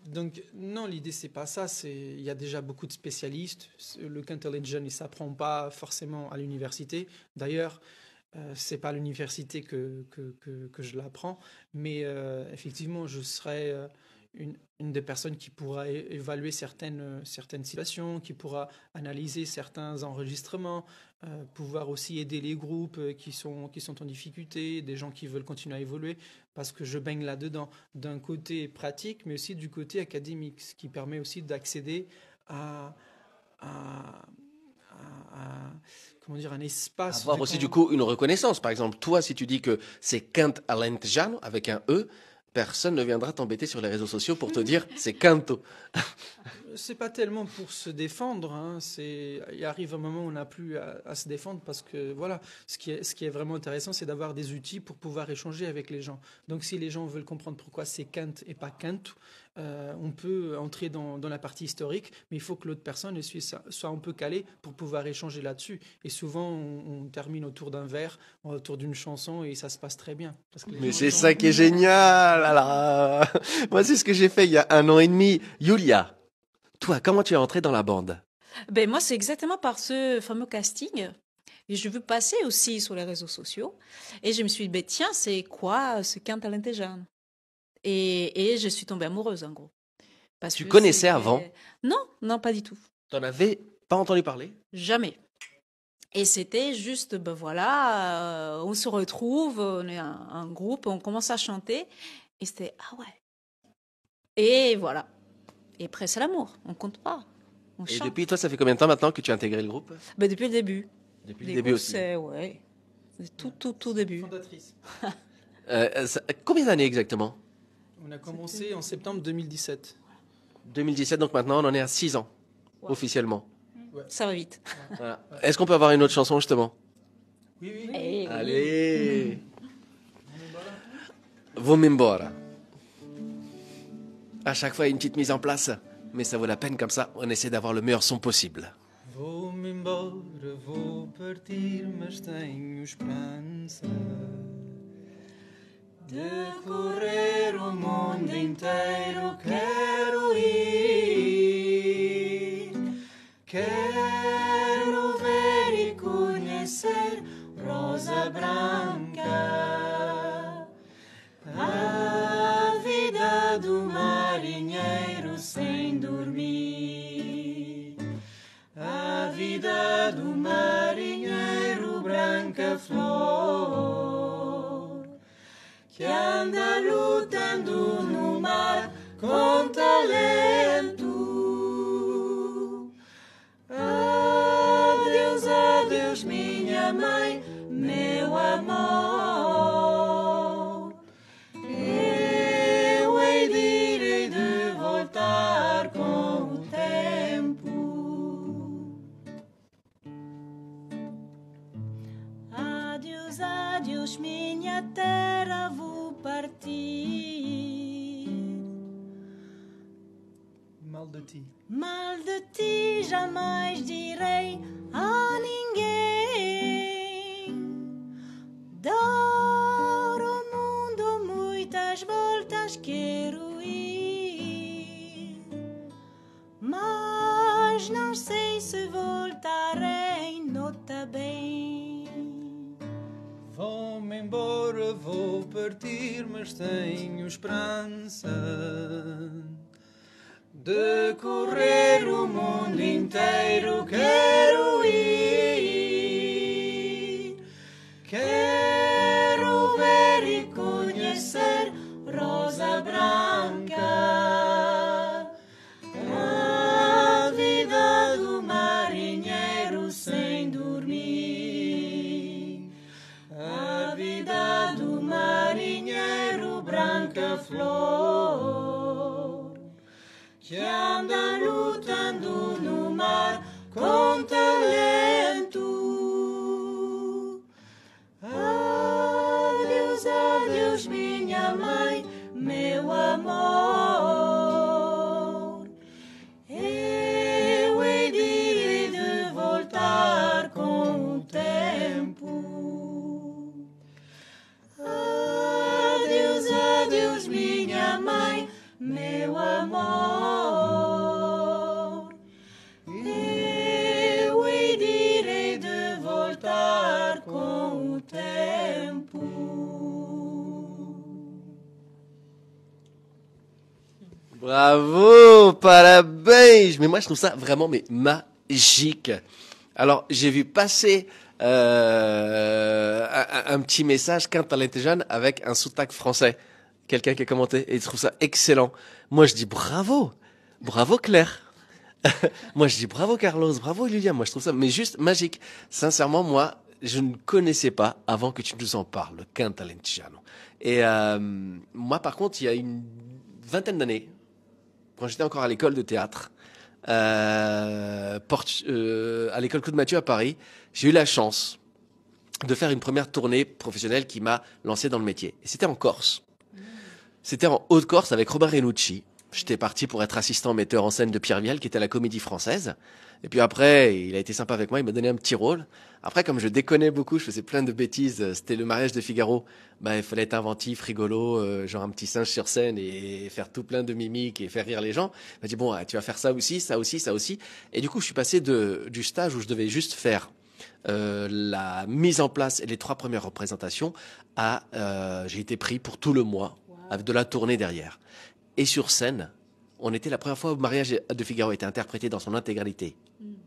Donc, non, l'idée, c'est pas ça. Il y a déjà beaucoup de spécialistes. Le cant alentejano, il ne s'apprend pas forcément à l'université. D'ailleurs, c'est pas à l'université que je l'apprends. Mais effectivement, je serai une des personnes qui pourra évaluer certaines situations, qui pourra analyser certains enregistrements, pouvoir aussi aider les groupes qui sont en difficulté, des gens qui veulent continuer à évoluer, parce que je baigne là-dedans, d'un côté pratique, mais aussi du côté académique, ce qui permet aussi d'accéder à comment dire, un espace. Avoir aussi du coup une reconnaissance. Par exemple, toi, si tu dis que c'est Canto Alentejano avec un E, personne ne viendra t'embêter sur les réseaux sociaux pour te dire c'est Canto. C'est pas tellement pour se défendre. Hein, il arrive un moment où on n'a plus à se défendre parce que voilà, ce qui est vraiment intéressant, c'est d'avoir des outils pour pouvoir échanger avec les gens. Donc, si les gens veulent comprendre pourquoi c'est Kant et pas Canto, on peut entrer dans la partie historique, mais il faut que l'autre personne soit un peu calée pour pouvoir échanger là-dessus. Et souvent, on termine autour d'un verre, autour d'une chanson, et ça se passe très bien. Parce que les Mais gens, c'est ils ça qui est génial. Alors, moi, c'est ce que j'ai fait il y a 1 an et demi. Yulia, toi, comment tu es entrée dans la bande? Ben moi, c'est exactement par ce fameux casting. Et je veux passer aussi sur les réseaux sociaux. Et je me suis dit, ben tiens, c'est quoi ce Canto Alentejano? Et je suis tombée amoureuse, en gros. Parce Tu que connaissais c'était- avant? Non, non, pas du tout. T'en avais pas entendu parler? Jamais. Et c'était juste, ben voilà, on se retrouve, on est un groupe, on commence à chanter. Et c'était, ah ouais. Et voilà. Et après, c'est l'amour. On compte pas. On Et chante. depuis, toi, ça fait combien de temps maintenant que tu as intégré le groupe? Ben, depuis le début. Depuis Les le début groupes, aussi. c'est, ouais. C'est tout début. fondatrices. Combien d'années exactement? On a commencé en septembre 2017. 2017, donc maintenant on en est à 6 ans, Wow. officiellement. Ça va vite. Voilà. Est-ce qu'on peut avoir une autre chanson justement? Oui, oui. Et Allez! Vou-me embora. À chaque fois, il y a une petite mise en place, mais ça vaut la peine comme ça, on essaie d'avoir le meilleur son possible. Vou-me embora, vou partir, mas tenho esperança de correr o mundo inteiro. Quero ir, quero ver e conhecer Rosa Branca, a vida do marinheiro sem dormir. A vida do marinheiro branca flor, que anda lutando no mar com talento. Adeus, adeus, minha mãe, meu amor. Eu hei de voltar com o tempo. Adeus, adeus, minha terra, vou partir. Mal de ti. Mal de ti jamais direi a ninguém. Dar ao mundo muitas voltas quero ir, mas não sei se voltarei nota bem. Vou-me embora, vou partir, mas tenho esperança de correr o mundo inteiro. Quero ir, quero ver e conhecer Rosa Branca, a vida do marinheiro sem dormir. A vida do marinheiro branca flor, que anda lutando no mar com talento. Adeus, adeus, minha mãe, meu amor. Eu hei de voltar com o tempo. Adeus, adeus, minha mãe, meu amor. Eu hei de voltar com o tempo. Bravo, parabéns. Mais moi, je trouve ça vraiment mais magique. Alors, j'ai vu passer un petit message Quinte Alentejano avec un sous-tag français. Quelqu'un qui a commenté et il trouve ça excellent. Moi, je dis bravo. Bravo Claire. Moi, je dis bravo Carlos, bravo Julia. Moi, je trouve ça mais juste magique. Sincèrement, moi, je ne connaissais pas avant que tu nous en parles, le Quinte Alentejano. Et moi, par contre, il y a une vingtaine d'années, quand j'étais encore à l'école de théâtre, à l'école Claude Mathieu à Paris, j'ai eu la chance de faire une première tournée professionnelle qui m'a lancé dans le métier. Et c'était en Corse. C'était en Haute-Corse avec Robin Renucci. J'étais parti pour être assistant metteur en scène de Pierre Vial, qui était à la Comédie Française. Et puis après, il a été sympa avec moi, il m'a donné un petit rôle. Après, comme je déconnais beaucoup, je faisais plein de bêtises. C'était le mariage de Figaro. Bah, il fallait être inventif, rigolo, genre un petit singe sur scène et faire tout plein de mimiques et faire rire les gens. Il m'a dit, bon, tu vas faire ça aussi, ça aussi, ça aussi. Et du coup, je suis passé du stage où je devais juste faire la mise en place et les 3 premières représentations à j'ai été pris pour tout le mois avec de la tournée derrière. Et sur scène, on était la première fois où le mariage de Figaro était interprété dans son intégralité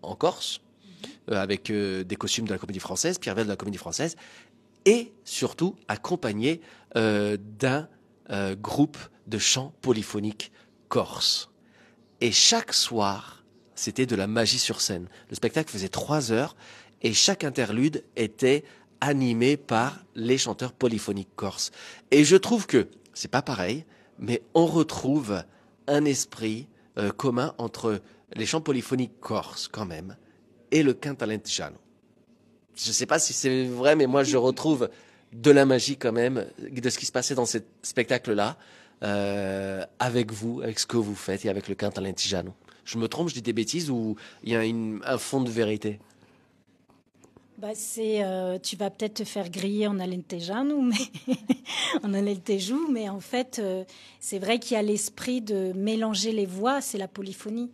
en Corse, avec des costumes de la Comédie Française, Pierre Vial de la Comédie Française, et surtout accompagné d'un groupe de chant polyphonique corse. Et chaque soir, c'était de la magie sur scène. Le spectacle faisait 3 heures et chaque interlude était animé par les chanteurs polyphoniques corses. Et je trouve que c'est pas pareil, mais on retrouve un esprit commun entre les chants polyphoniques corses quand même et le Quinte Alentejano. Je ne sais pas si c'est vrai, mais moi je retrouve de la magie quand même de ce qui se passait dans ce spectacle-là avec vous, avec ce que vous faites et avec le Quinte Alentejano. Je me trompe, je dis des bêtises ou il y a un fond de vérité? Bah tu vas peut-être te faire griller en alentejano, mais en alentejo, mais en fait, c'est vrai qu'il y a l'esprit de mélanger les voix, c'est la polyphonie.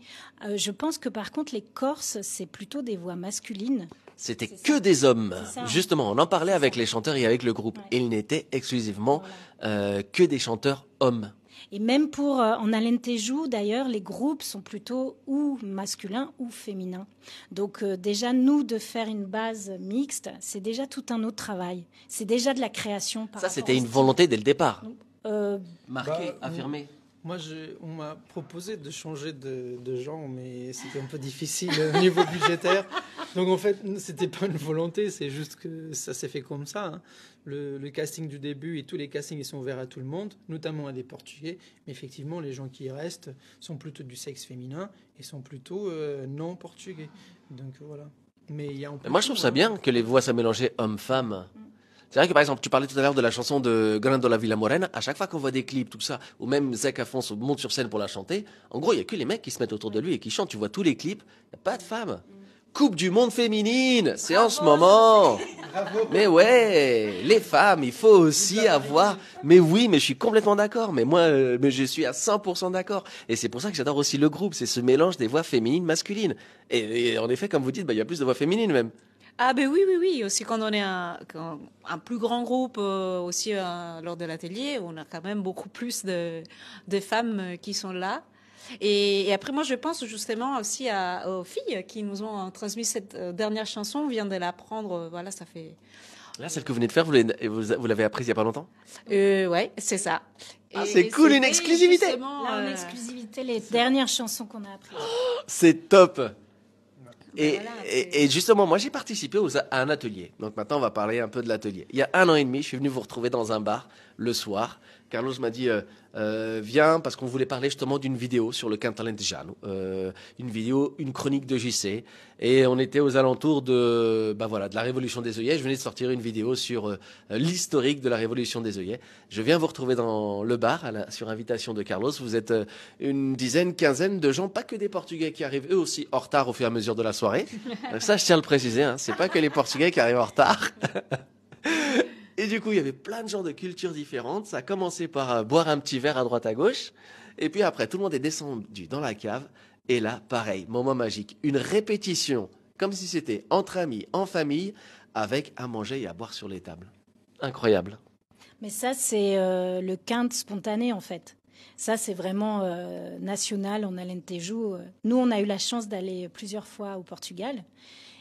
Je pense que par contre, les Corses, c'est plutôt des voix masculines. C'était C'est que ça. des hommes. C'est ça. Justement, on en parlait C'est avec ça. les chanteurs et avec le groupe. Ouais. Et il n'était exclusivement Voilà. que des chanteurs hommes. Et même pour en alentejo, d'ailleurs, les groupes sont plutôt ou masculins ou féminins. Donc déjà, nous, de faire une base mixte, c'est déjà tout un autre travail. C'est déjà de la création. Par Ça, rapport c'était au une style. volonté dès le départ. Bah, Marqué, affirmé. Moi, on m'a proposé de changer de genre, mais c'était un peu difficile au niveau budgétaire. Donc en fait, c'était pas une volonté, c'est juste que ça s'est fait comme ça. Hein. Le casting du début et tous les castings ils sont ouverts à tout le monde, notamment à des Portugais. Mais effectivement, les gens qui y restent sont plutôt du sexe féminin et sont plutôt non portugais. Donc voilà. Mais il y a un peu Moi, je trouve tout, ça hein. bien que les voix soient mélangées hommes-femmes. C'est vrai que, par exemple, tu parlais tout à l'heure de la chanson de Grandola Villa Morena. À chaque fois qu'on voit des clips, tout ça, ou même Zach Afonso monte sur scène pour la chanter, en gros, il n'y a que les mecs qui se mettent autour de lui et qui chantent. Tu vois tous les clips, il n'y a pas de femmes. Coupe du monde féminine, c'est en ce moment. Mais ouais, les femmes, il faut aussi avoir. Mais oui, mais je suis complètement d'accord. Mais moi, mais je suis à 100% d'accord. Et c'est pour ça que j'adore aussi le groupe. C'est ce mélange des voix féminines, masculines. Et en effet, comme vous dites, bah, il y a plus de voix féminines même. Ah ben oui, oui, oui. Aussi quand on est un plus grand groupe, aussi lors de l'atelier, on a quand même beaucoup plus de femmes qui sont là. Et après, moi, je pense justement aussi aux filles qui nous ont transmis cette dernière chanson. On vient de l'apprendre, voilà, ça fait... Là, celle que vous venez de faire, vous l'avez apprise il n'y a pas longtemps? Ouais, c'est ça. Ah, c'est cool, une c'était exclusivité. justement, Là, en exclusivité, les dernières chansons qu'on a apprises. C'est top. Et, voilà, et justement, moi, j'ai participé à un atelier. Donc maintenant, on va parler un peu de l'atelier. Il y a 1 an et demi, je suis venu vous retrouver dans un bar le soir. Carlos m'a dit, viens, parce qu'on voulait parler justement d'une vidéo sur le Quinte Alentejano. Une vidéo, une chronique de JC. Et on était aux alentours de la Révolution des œillets. Je venais de sortir une vidéo sur l'historique de la Révolution des œillets. Je viens vous retrouver dans le bar, sur invitation de Carlos. Vous êtes une dizaine, quinzaine de gens, pas que des Portugais qui arrivent eux aussi en retard au fur et à mesure de la soirée. Ça, je tiens à le préciser, hein, c'est pas que les Portugais qui arrivent en retard. Et du coup, il y avait plein de gens de cultures différentes. Ça a commencé par boire un petit verre à droite à gauche. Et puis après, tout le monde est descendu dans la cave. Et là, pareil, moment magique. Une répétition, comme si c'était entre amis, en famille, avec à manger et à boire sur les tables. Incroyable. Mais ça, c'est le quinte spontané, en fait. Ça, c'est vraiment national en Alentejo. Nous, on a eu la chance d'aller plusieurs fois au Portugal.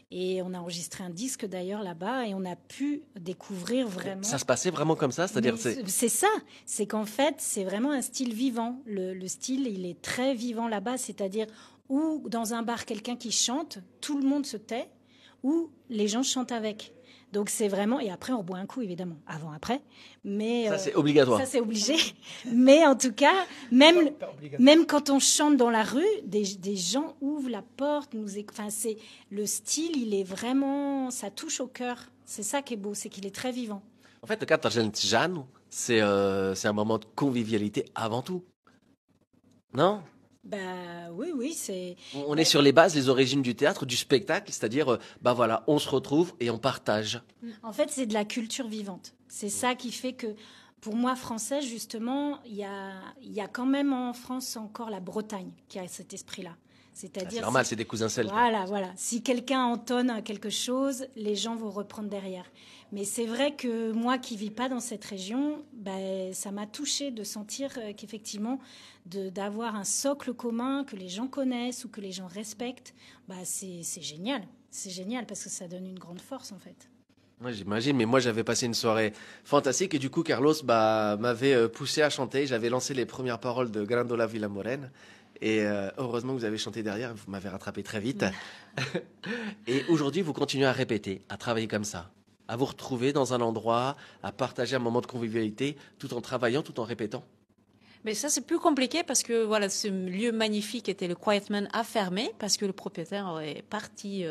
Et on a enregistré un disque d'ailleurs là-bas et on a pu découvrir vraiment. Ça se passait vraiment comme ça, c'est-à-dire C'est ça, c'est qu'en fait c'est vraiment un style vivant. Le style il est très vivant là-bas, c'est-à-dire où dans un bar quelqu'un qui chante, tout le monde se tait, ou les gens chantent avec. Donc c'est vraiment, et après on boit un coup évidemment, avant après, mais ça c'est obligatoire. Ça c'est obligé. Mais en tout cas, même quand on chante dans la rue, des gens ouvrent la porte, enfin c'est le style, il est vraiment, ça touche au cœur. C'est ça qui est beau, c'est qu'il est très vivant. En fait, le cadre Jeanne, c'est un moment de convivialité avant tout, non? Bah oui, c'est. On est sur les bases, les origines du théâtre, du spectacle, c'est-à-dire, bah voilà, on se retrouve et on partage. En fait, c'est de la culture vivante. C'est ça qui fait que, pour moi, française, justement, il y a quand même en France encore la Bretagne qui a cet esprit-là. C'est-à-dire. C'est normal, c'est des cousins celtes. Voilà. Si quelqu'un entonne quelque chose, les gens vont reprendre derrière. Mais c'est vrai que moi qui vis pas dans cette région, ben, ça m'a touchée de sentir qu'effectivement, d'avoir un socle commun que les gens connaissent ou que les gens respectent, ben, c'est génial. C'est génial parce que ça donne une grande force en fait. Moi, j'imagine, mais moi j'avais passé une soirée fantastique et du coup Carlos m'avait poussé à chanter. J'avais lancé les premières paroles de Grandola Villamorène. Et heureusement que vous avez chanté derrière, vous m'avez rattrapé très vite. Et aujourd'hui, vous continuez à répéter, à travailler comme ça, à vous retrouver dans un endroit, à partager un moment de convivialité, tout en travaillant, tout en répétant. Mais ça, c'est plus compliqué parce que voilà, ce lieu magnifique était le Quiet Man a fermé parce que le propriétaire est parti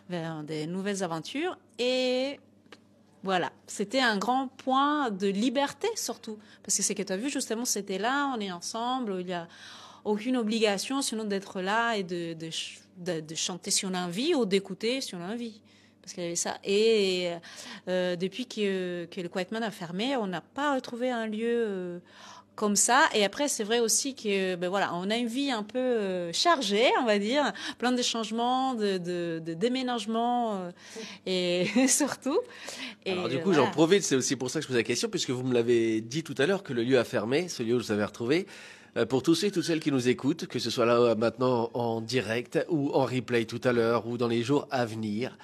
vers des nouvelles aventures. Et voilà, c'était un grand point de liberté surtout. Parce que c'est que tu as vu, justement, c'était là, on est ensemble, il y a aucune obligation sinon d'être là et de chanter si on a envie ou d'écouter si on a envie. Parce qu'il y avait ça. Et depuis que le Quiet Man a fermé, on n'a pas retrouvé un lieu comme ça. Et après, c'est vrai aussi que ben voilà, on a une vie un peu chargée, on va dire, plein de changements, de déménagements et surtout. Et alors du coup, j'en profite, c'est aussi pour ça que je pose la question, puisque vous me l'avez dit tout à l'heure que le lieu a fermé, ce lieu où vous avez retrouvé. Pour tous ceux et toutes celles qui nous écoutent, que ce soit là maintenant en direct ou en replay tout à l'heure ou dans les jours à venir,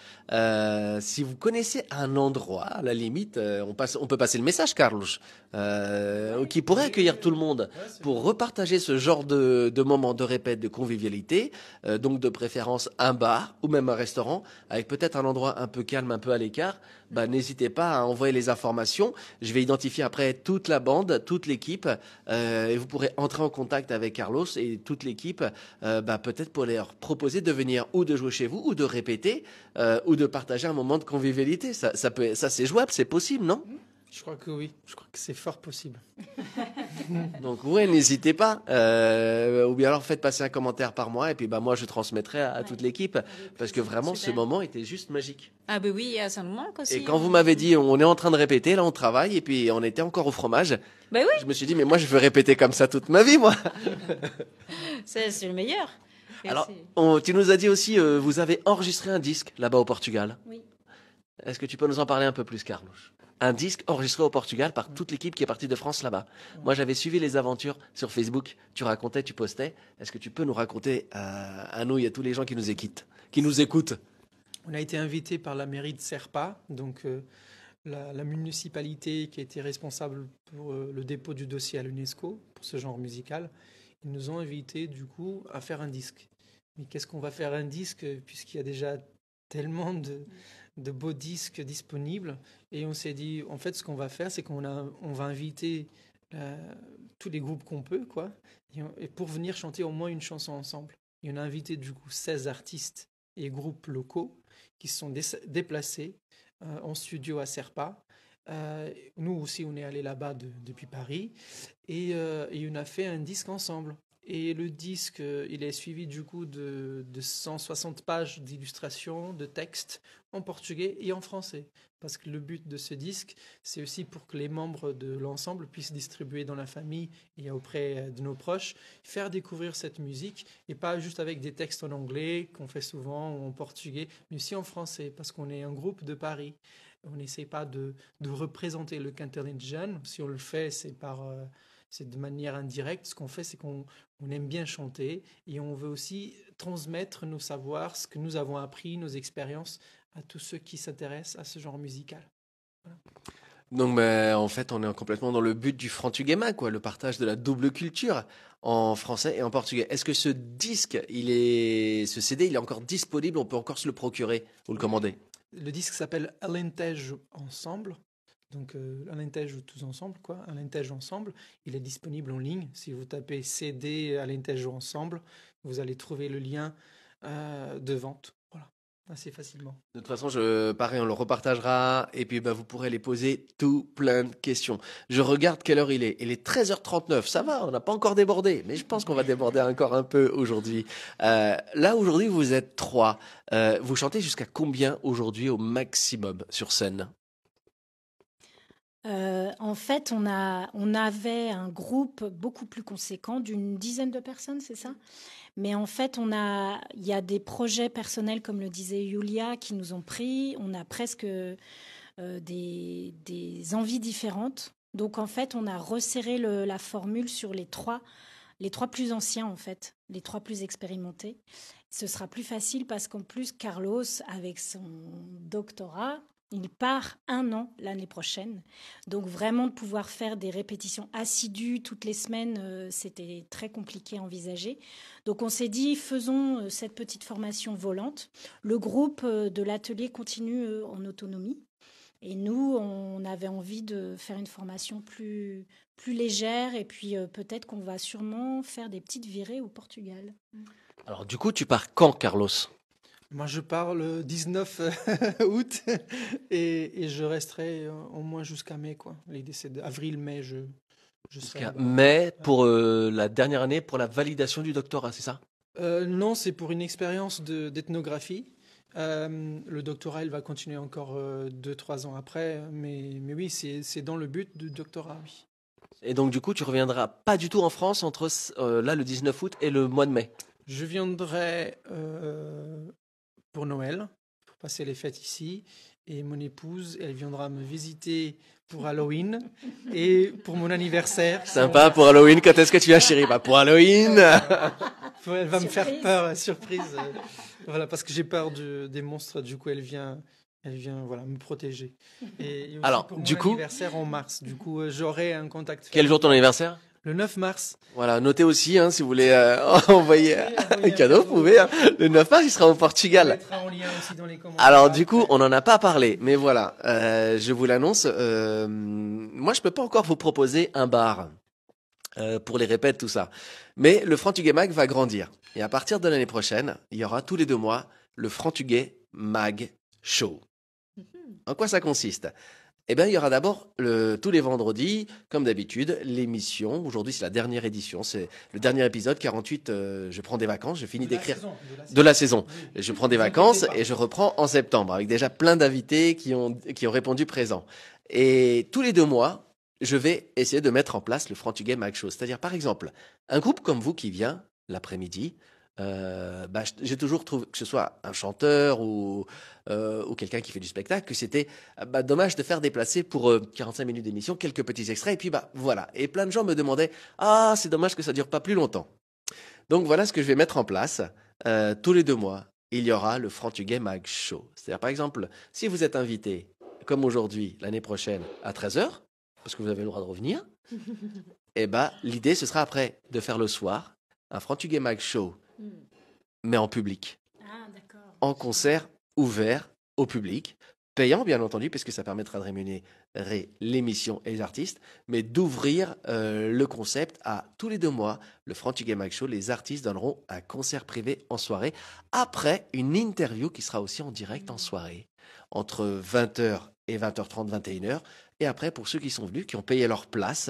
si vous connaissez un endroit, à la limite, on peut passer le message, Carlos, qui pourrait accueillir tout le monde pour repartager ce genre de moments de répète, de convivialité, donc de préférence un bar ou même un restaurant, avec peut-être un endroit un peu calme, un peu à l'écart. Bah, n'hésitez pas à envoyer les informations. Je vais identifier après toute la bande, toute l'équipe, et vous pourrez entrer en contact avec Carlos et toute l'équipe, peut-être pour leur proposer de venir ou de jouer chez vous, ou de répéter, ou de partager un moment de convivialité. Ça c'est jouable, c'est possible, non? Je crois que oui, je crois que c'est fort possible. Donc ouais, n'hésitez pas, ou bien alors faites passer un commentaire par mois et puis moi je transmettrai à toute l'équipe parce que vraiment Super. ce moment était juste magique. ah ben oui, ça nous manque aussi. Et quand vous m'avez dit on est en train de répéter, là on travaille et puis on était encore au fromage, Ben oui, je me suis dit mais moi je veux répéter comme ça toute ma vie moi. c'est le meilleur. Et Alors c'est- tu nous as dit aussi vous avez enregistré un disque là-bas au Portugal. Oui. Est-ce que tu peux nous en parler un peu plus, Carlos? Un disque enregistré au Portugal par toute l'équipe qui est partie de France là-bas. Moi, j'avais suivi les aventures sur Facebook. Tu racontais, tu postais. Est-ce que tu peux nous raconter à nous et à tous les gens qui nous écoutent? On a été invité par la mairie de Serpa, donc la municipalité qui a été responsable pour le dépôt du dossier à l'UNESCO pour ce genre musical. Ils nous ont invités du coup à faire un disque. Mais qu'est-ce qu'on va faire un disque puisqu'il y a déjà tellement de beaux disques disponibles, et on s'est dit en fait ce qu'on va faire c'est on va inviter tous les groupes qu'on peut quoi, et pour venir chanter au moins une chanson ensemble. Et on a invité du coup 16 artistes et groupes locaux qui se sont déplacés en studio à Serpa. Nous aussi on est allé là-bas depuis Paris, et on a fait un disque ensemble. Et le disque, il est suivi du coup de 160 pages d'illustrations, de textes en portugais et en français. Parce que le but de ce disque, c'est aussi pour que les membres de l'ensemble puissent distribuer dans la famille et auprès de nos proches, faire découvrir cette musique, et pas juste avec des textes en anglais qu'on fait souvent ou en portugais, mais aussi en français, parce qu'on est un groupe de Paris. On n'essaie pas de représenter le Cantaloupe jeune. Si on le fait, c'est par c'est de manière indirecte. Ce qu'on fait, c'est qu'on aime bien chanter et on veut aussi transmettre nos savoirs, ce que nous avons appris, nos expériences à tous ceux qui s'intéressent à ce genre musical. Donc, en fait, on est complètement dans le but du Frantugema, quoi, le partage de la double culture en français et en portugais. Est-ce que ce disque, ce CD, il est encore disponible? On peut encore se le procurer ou le commander? Le disque s'appelle Alentejo Ensemble. Donc, Alentejo tous ensemble, quoi. Alentejo Ensemble. Il est disponible en ligne. Si vous tapez CD Alentejo Ensemble, vous allez trouver le lien de vente. Voilà, assez facilement. De toute façon, pareil, on le repartagera et puis vous pourrez les poser tout plein de questions. Je regarde quelle heure il est. Il est 13h39. Ça va, on n'a pas encore débordé, mais je pense qu'on va déborder encore un peu aujourd'hui. Là, aujourd'hui, vous êtes 3. Vous chantez jusqu'à combien aujourd'hui au maximum sur scène? En fait, on avait un groupe beaucoup plus conséquent d'une dizaine de personnes, c'est ça? Mais en fait, il y a des projets personnels, comme le disait Yulia, qui nous ont pris. On a presque des envies différentes. Donc, en fait, on a resserré la formule sur les trois plus anciens, en fait, les 3 plus expérimentés. Ce sera plus facile parce qu'en plus, Carlos, avec son doctorat, il part 1 an l'année prochaine. Donc vraiment de pouvoir faire des répétitions assidues toutes les semaines, c'était très compliqué à envisager. Donc on s'est dit, faisons cette petite formation volante. Le groupe de l'atelier continue en autonomie. Et nous, on avait envie de faire une formation plus légère. Et puis peut-être qu'on va sûrement faire des petites virées au Portugal. Alors du coup, tu pars quand, Carlos? Moi, je pars le 19 août et je resterai au moins jusqu'à mai, quoi. L'idée, c'est d'avril-mai, je serai Jusqu'à là-bas. mai pour la dernière année pour la validation du doctorat, c'est ça? Non, c'est pour une expérience d'ethnographie. Le doctorat, il va continuer encore 2-3 ans après, mais oui, c'est dans le but du doctorat, oui. Et donc du coup, tu reviendras pas du tout en France entre là le 19 août et le mois de mai. Je viendrai pour Noël, pour passer les fêtes ici, et mon épouse, elle viendra me visiter pour Halloween et pour mon anniversaire. Sympa pour Halloween. Quand est-ce que tu viens, chérie? Bah pour Halloween. Elle va me faire Surprise. peur, surprise. Voilà, parce que j'ai peur des monstres. Du coup, elle vient voilà, me protéger. Et aussi Alors, pour mon du coup- anniversaire en mars. Du coup, j'aurai un contact. Quel jour ton anniversaire? Le 9 mars. Voilà, notez aussi, si vous voulez envoyer un cadeau, vous pouvez. Le 9 mars, il sera au On Portugal. mettra en lien aussi dans les commentaires. Alors du coup, on n'en a pas parlé, mais voilà, je vous l'annonce. Moi, je peux pas encore vous proposer un bar pour les répètes, tout ça. Mais le Frantugay Mag va grandir. Et à partir de l'année prochaine, il y aura tous les 2 mois le Frantugay Mag Show. En quoi ça consiste? Eh bien, il y aura d'abord tous les vendredis, comme d'habitude, l'émission. Aujourd'hui, c'est la dernière édition, c'est le dernier épisode, 48. Je prends des vacances, je finis d'écrire de la saison. Oui. Je prends des Vous vacances inquiétez pas. et je reprends en septembre avec déjà plein d'invités qui ont répondu présents. Et tous les 2 mois, je vais essayer de mettre en place le Frantugay Mag Show. C'est-à-dire, par exemple, un groupe comme vous qui vient l'après-midi, j'ai toujours trouvé que ce soit un chanteur ou quelqu'un qui fait du spectacle, que c'était dommage de faire déplacer pour 45 minutes d'émission quelques petits extraits. Et puis voilà. Et plein de gens me demandaient, c'est dommage que ça dure pas plus longtemps. Donc voilà ce que je vais mettre en place. Tous les 2 mois, il y aura le Frantugay Mag Show. C'est-à-dire, par exemple, si vous êtes invité, comme aujourd'hui, l'année prochaine, à 13h, parce que vous avez le droit de revenir, l'idée, ce sera après de faire le soir un Frantugay Mag Show, mais en public, Ah, d'accord. en concert ouvert au public, payant bien entendu, puisque ça permettra de rémunérer l'émission et les artistes, mais d'ouvrir le concept à tous les 2 mois, le Frantugay Mag Show. Les artistes donneront un concert privé en soirée, après une interview qui sera aussi en direct en soirée, entre 20h et 20h30, 21h. Et après, pour ceux qui sont venus, qui ont payé leur place,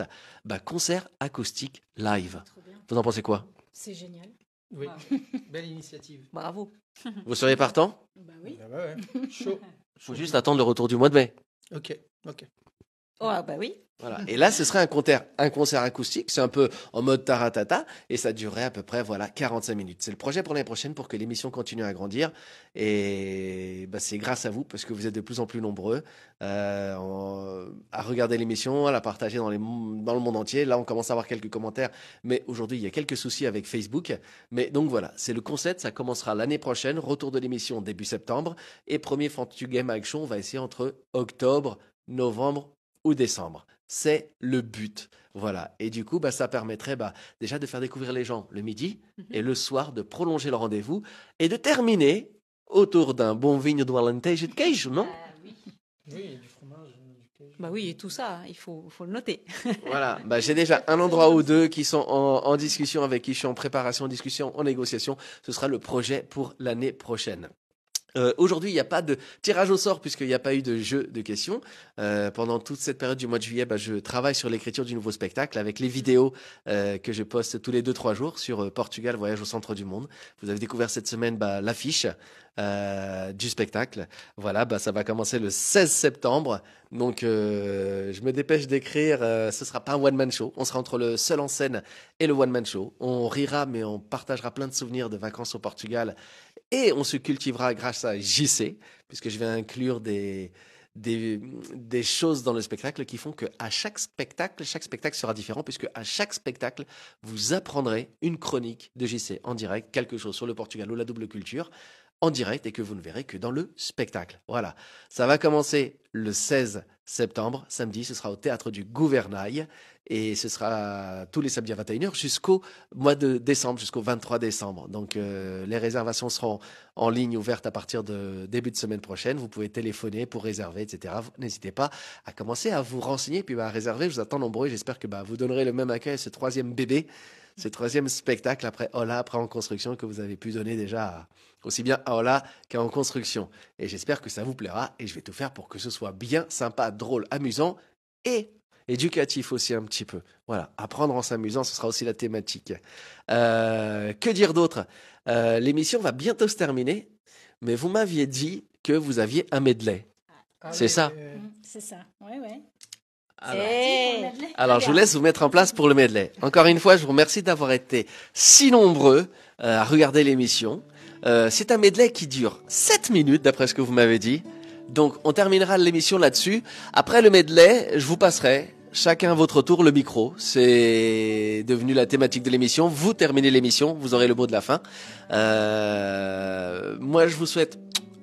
concert acoustique live. Trop bien. Vous en pensez quoi? C'est génial. Oui, Wow. belle initiative. Bravo. Vous seriez partant? Bah oui. Ah ouais, chaud. Il faut juste attendre le retour du mois de mai. Ok. Oh, bah oui. Voilà. Et là, ce serait un concert acoustique. C'est un peu en mode taratata. Et ça durerait à peu près, 45 minutes. C'est le projet pour l'année prochaine pour que l'émission continue à grandir. Et c'est grâce à vous, parce que vous êtes de plus en plus nombreux à regarder l'émission, à la partager dans le monde entier. Là, on commence à avoir quelques commentaires. Mais aujourd'hui, il y a quelques soucis avec Facebook. Mais donc voilà, c'est le concept. Ça commencera l'année prochaine. Retour de l'émission début septembre. Et premier Fantu Game Action, on va essayer entre octobre, novembre ou décembre. C'est le but. Voilà. Et du coup, ça permettrait déjà de faire découvrir les gens le midi et le soir de prolonger le rendez-vous et de terminer autour d'un bon vinho do Alentejo de queijo, non? Oui, et du fromage. Du cake. Bah oui, et tout ça, il faut le noter. Voilà. J'ai déjà un endroit ou deux qui sont en discussion, avec qui je suis en préparation, en discussion, en négociation. Ce sera le projet pour l'année prochaine. Aujourd'hui, il n'y a pas de tirage au sort puisqu'il n'y a pas eu de jeu de questions. Pendant toute cette période du mois de juillet, je travaille sur l'écriture du nouveau spectacle avec les vidéos que je poste tous les 2-3 jours sur Portugal, voyage au centre du monde. Vous avez découvert cette semaine l'affiche du spectacle. Voilà, ça va commencer le 16 septembre. Donc, je me dépêche d'écrire. Ce sera pas un one-man show. On sera entre le seul en scène et le one-man show. On rira, mais on partagera plein de souvenirs de vacances au Portugal. Et on se cultivera grâce à JC, puisque je vais inclure des choses dans le spectacle qui font qu'à chaque spectacle sera différent, puisque à chaque spectacle, vous apprendrez une chronique de JC en direct, quelque chose sur le Portugal ou la double culture, en direct, et que vous ne verrez que dans le spectacle. Voilà, ça va commencer le 16 septembre, samedi, ce sera au Théâtre du Gouvernail, et ce sera tous les samedis à 21h jusqu'au mois de décembre, jusqu'au 23 décembre. Donc les réservations seront en ligne, ouvertes à partir de début de semaine prochaine. Vous pouvez téléphoner pour réserver, etc. N'hésitez pas à commencer à vous renseigner, puis à réserver. Je vous attends nombreux, et j'espère que vous donnerez le même accueil à ce troisième bébé, ce troisième spectacle après Hola, après En Construction, que vous avez pu donner déjà aussi bien à Hola qu'à En Construction. Et j'espère que ça vous plaira, et je vais tout faire pour que ce soit bien sympa, drôle, amusant et éducatif aussi un petit peu. Voilà, apprendre en s'amusant, ce sera aussi la thématique. Que dire d'autre? L'émission va bientôt se terminer, mais vous m'aviez dit que vous aviez un medley. C'est ça? C'est ça, ouais. Alors, je vous laisse vous mettre en place pour le medley. Encore une fois, je vous remercie d'avoir été si nombreux à regarder l'émission. C'est un medley qui dure 7 minutes, d'après ce que vous m'avez dit. Donc, on terminera l'émission là-dessus. Après le medley, je vous passerai chacun à votre tour le micro. C'est devenu la thématique de l'émission. Vous terminez l'émission, vous aurez le mot de la fin. Moi, je vous souhaite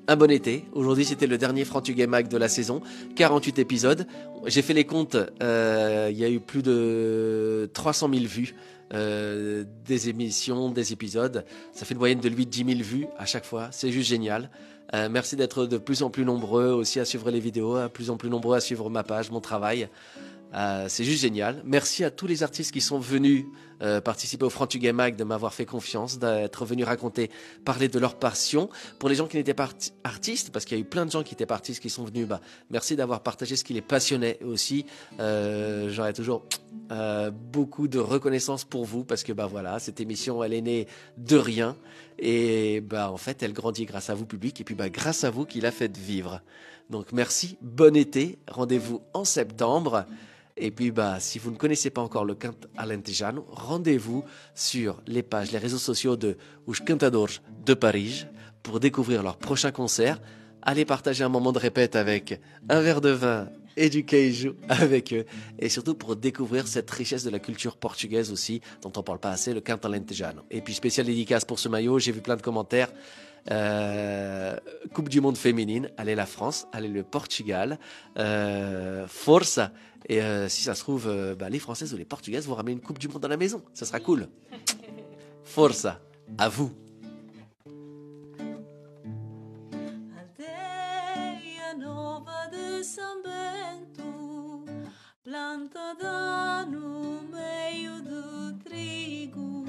un bon été. Aujourd'hui, c'était le dernier Frantu Game Mag de la saison. 48 épisodes. J'ai fait les comptes. Il y a eu plus de 300 000 vues. Des émissions, des épisodes. Ça fait une moyenne de 8-10 000 vues à chaque fois. C'est juste génial. Merci d'être de plus en plus nombreux aussi à suivre les vidéos, de plus en plus nombreux à suivre ma page, mon travail. C'est juste génial. Merci à tous les artistes qui sont venus participer au Frantu Game Mag, de m'avoir fait confiance, d'être venus raconter, parler de leur passion. Pour les gens qui n'étaient pas artistes, parce qu'il y a eu plein de gens qui étaient pas artistes qui sont venus, merci d'avoir partagé ce qui les passionnait aussi. J'aurais toujours beaucoup de reconnaissance pour vous, parce que voilà, cette émission, elle est née de rien. Et en fait, elle grandit grâce à vous, public, et puis grâce à vous qui la faites vivre. Donc merci, bon été, rendez-vous en septembre. Et puis si vous ne connaissez pas encore le Canto Alentejano, rendez-vous sur les pages, les réseaux sociaux de Os Cantadores de Paris pour découvrir leur prochain concert. Allez partager un moment de répète avec un verre de vin et du queijo avec eux, et surtout pour découvrir cette richesse de la culture portugaise aussi, dont on parle pas assez, le Canto Alentejano. Et puis spécial dédicace pour ce maillot, j'ai vu plein de commentaires. Coupe du monde féminine, allez la France, allez le Portugal, força. Et si ça se trouve, les Françaises ou les Portugaises vont ramener une Coupe du monde dans la maison, ça sera cool. Força, à vous. Aldeia nova de São Bento, plantada no meio do trigo.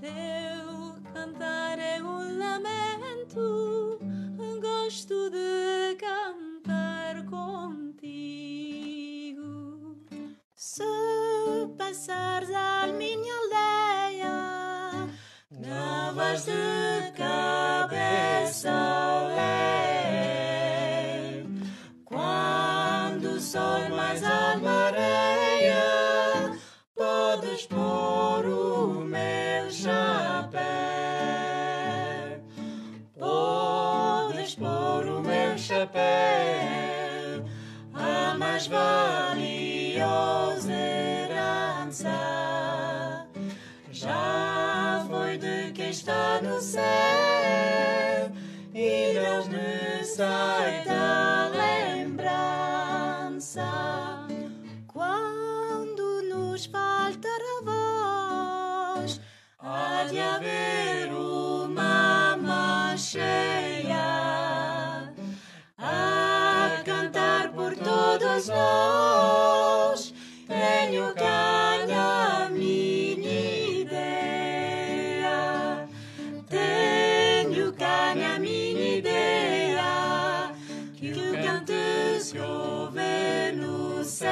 Teu cantar é lamento, gosto de cantar contigo. Se passares à minha aldeia, não vais de cabeça ao lé. Quando o sol mais valiosa herança já foi de quem está no céu, e Deus nos da lembrança. Quando nos faltar a voz, Há de haver uma mão cheia a cantar por todos nós. Tenho cá a minha ideia, tenho cá a minha ideia, que o canto se ouve no céu.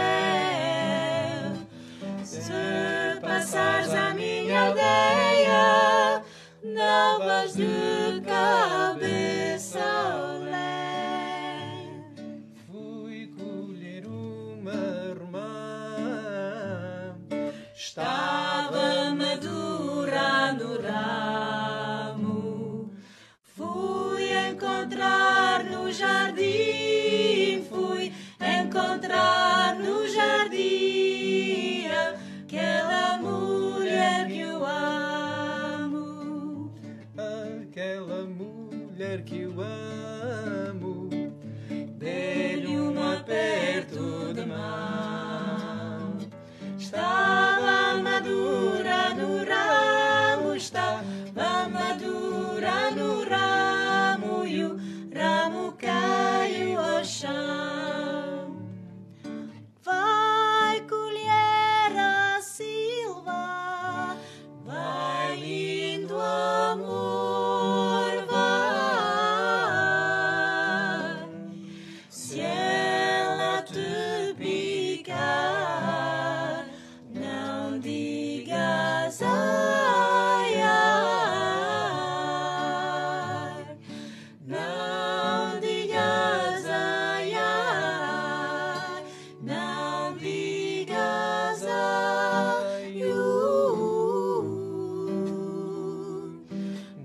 Se passares a minha aldeia, não vais de cabeça ao lé. Fui colher uma romã, estava madura no ramo. Fui encontrar no jardim, fui encontrar no jardim aquela mulher que eu amo, aquela mulher que eu amo. Dei-lhe um aperto de mão. Estava madura no ramo, estava madura no ramo, e o ramo caiu ao chão. vai colher a silva, Vai, lindo amor, vai. Se ela te picar, não digas ai, ai. Não digas ai, ai. Não digas ai,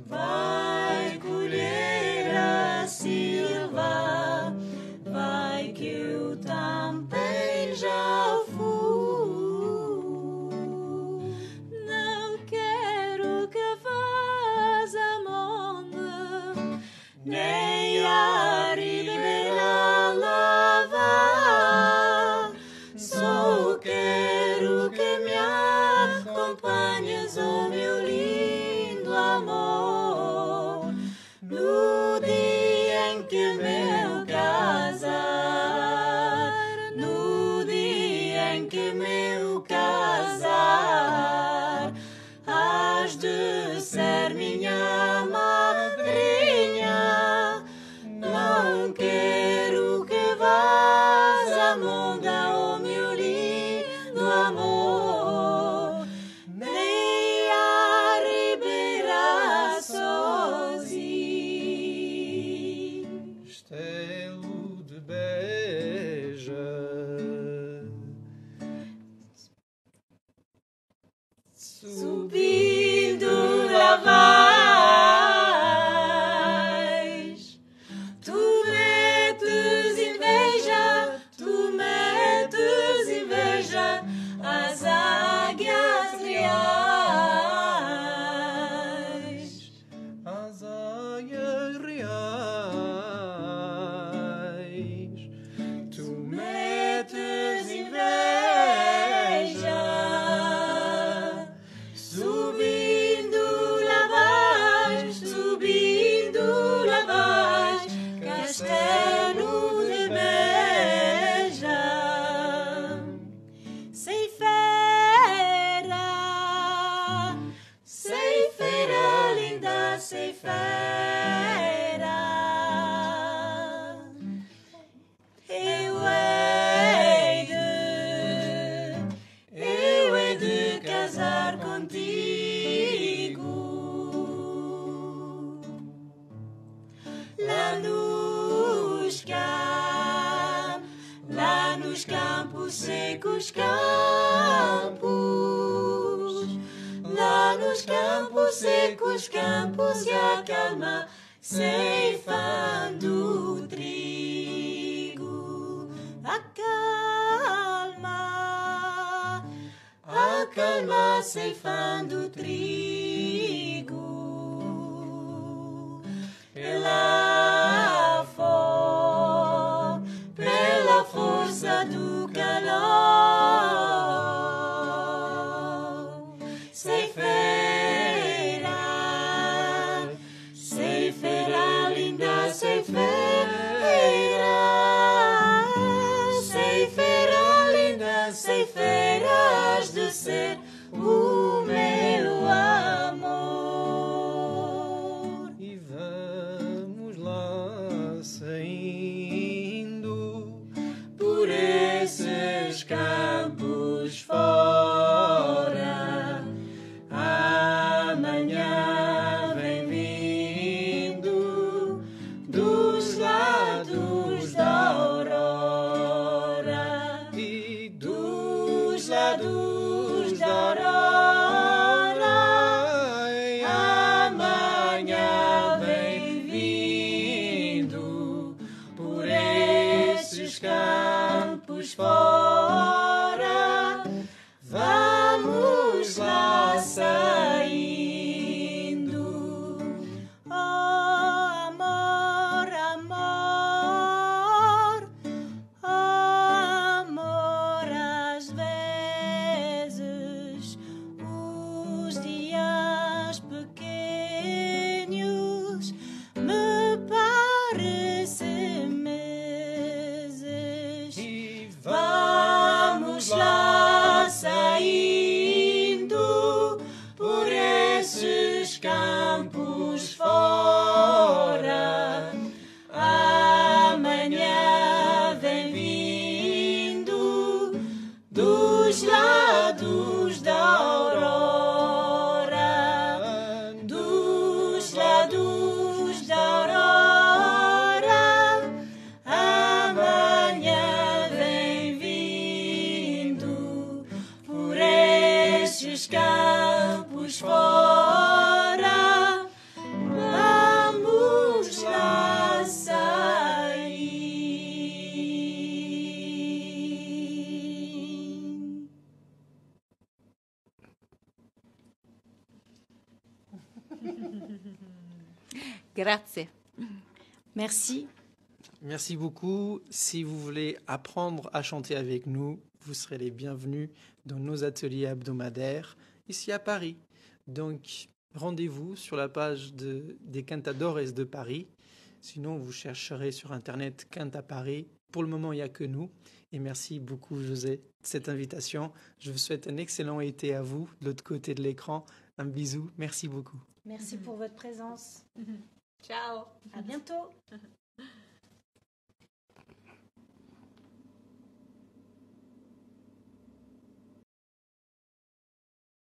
vai colher a silva, vai que eu também já fui. não quero que vás a monde, Nem a ribeira lavar, só quero que me acompanhes, oh meu lindo amor, no dia em que meu casar, no dia em que meu casar, has de ser minha madrinha. Não quero que vás a monda, oh meu lindo amor, nem a ribeira sozinho. Estelo de beija, subindo lá vais. Tu metes inveja, tu metes inveja às águias reais, às águias reais. Tu metes inveja, subindo lá vais, subindo lá vais, castelo de Beja. Ceifeira, linda ceifeira, eu hei de casar contigo. Lá nos campos secos, lá nos campos secos, campos e a calma ceifando o trigo. A calma ceifando trigo. Pela pela força do calor, ceifeira, ceifeira, linda ceifeira, ceifeira, linda ceifeira, has de ser o meu amor. E vamos lá saindo por esses campos fora. Amanhã vem vindo dos lados da aurora e dos lados da aurora. Amanhã vem vindo por esses campos fora. Vamos lá saindo. Oh, amor, amor, oh, amor, às vezes os dias pequenos me parecem meses. E vamos lá saindo por esses campos fora. Amanhã vem vindo dos lados da aurora, dos lados da aurora. Amanhã vem vindo por esses campos fora. Vamos lá sair. Grazie. Merci. Merci beaucoup. Si vous voulez apprendre à chanter avec nous, vous serez les bienvenus dans nos ateliers hebdomadaires ici à Paris. Donc, rendez-vous sur la page des Cantadores de Paris. Sinon, vous chercherez sur Internet Canta Paris. Pour le moment, il n'y a que nous. Et merci beaucoup, José, de cette invitation. Je vous souhaite un excellent été à vous, de l'autre côté de l'écran. Un bisou. Merci beaucoup. Merci pour votre présence. Ciao. À bientôt.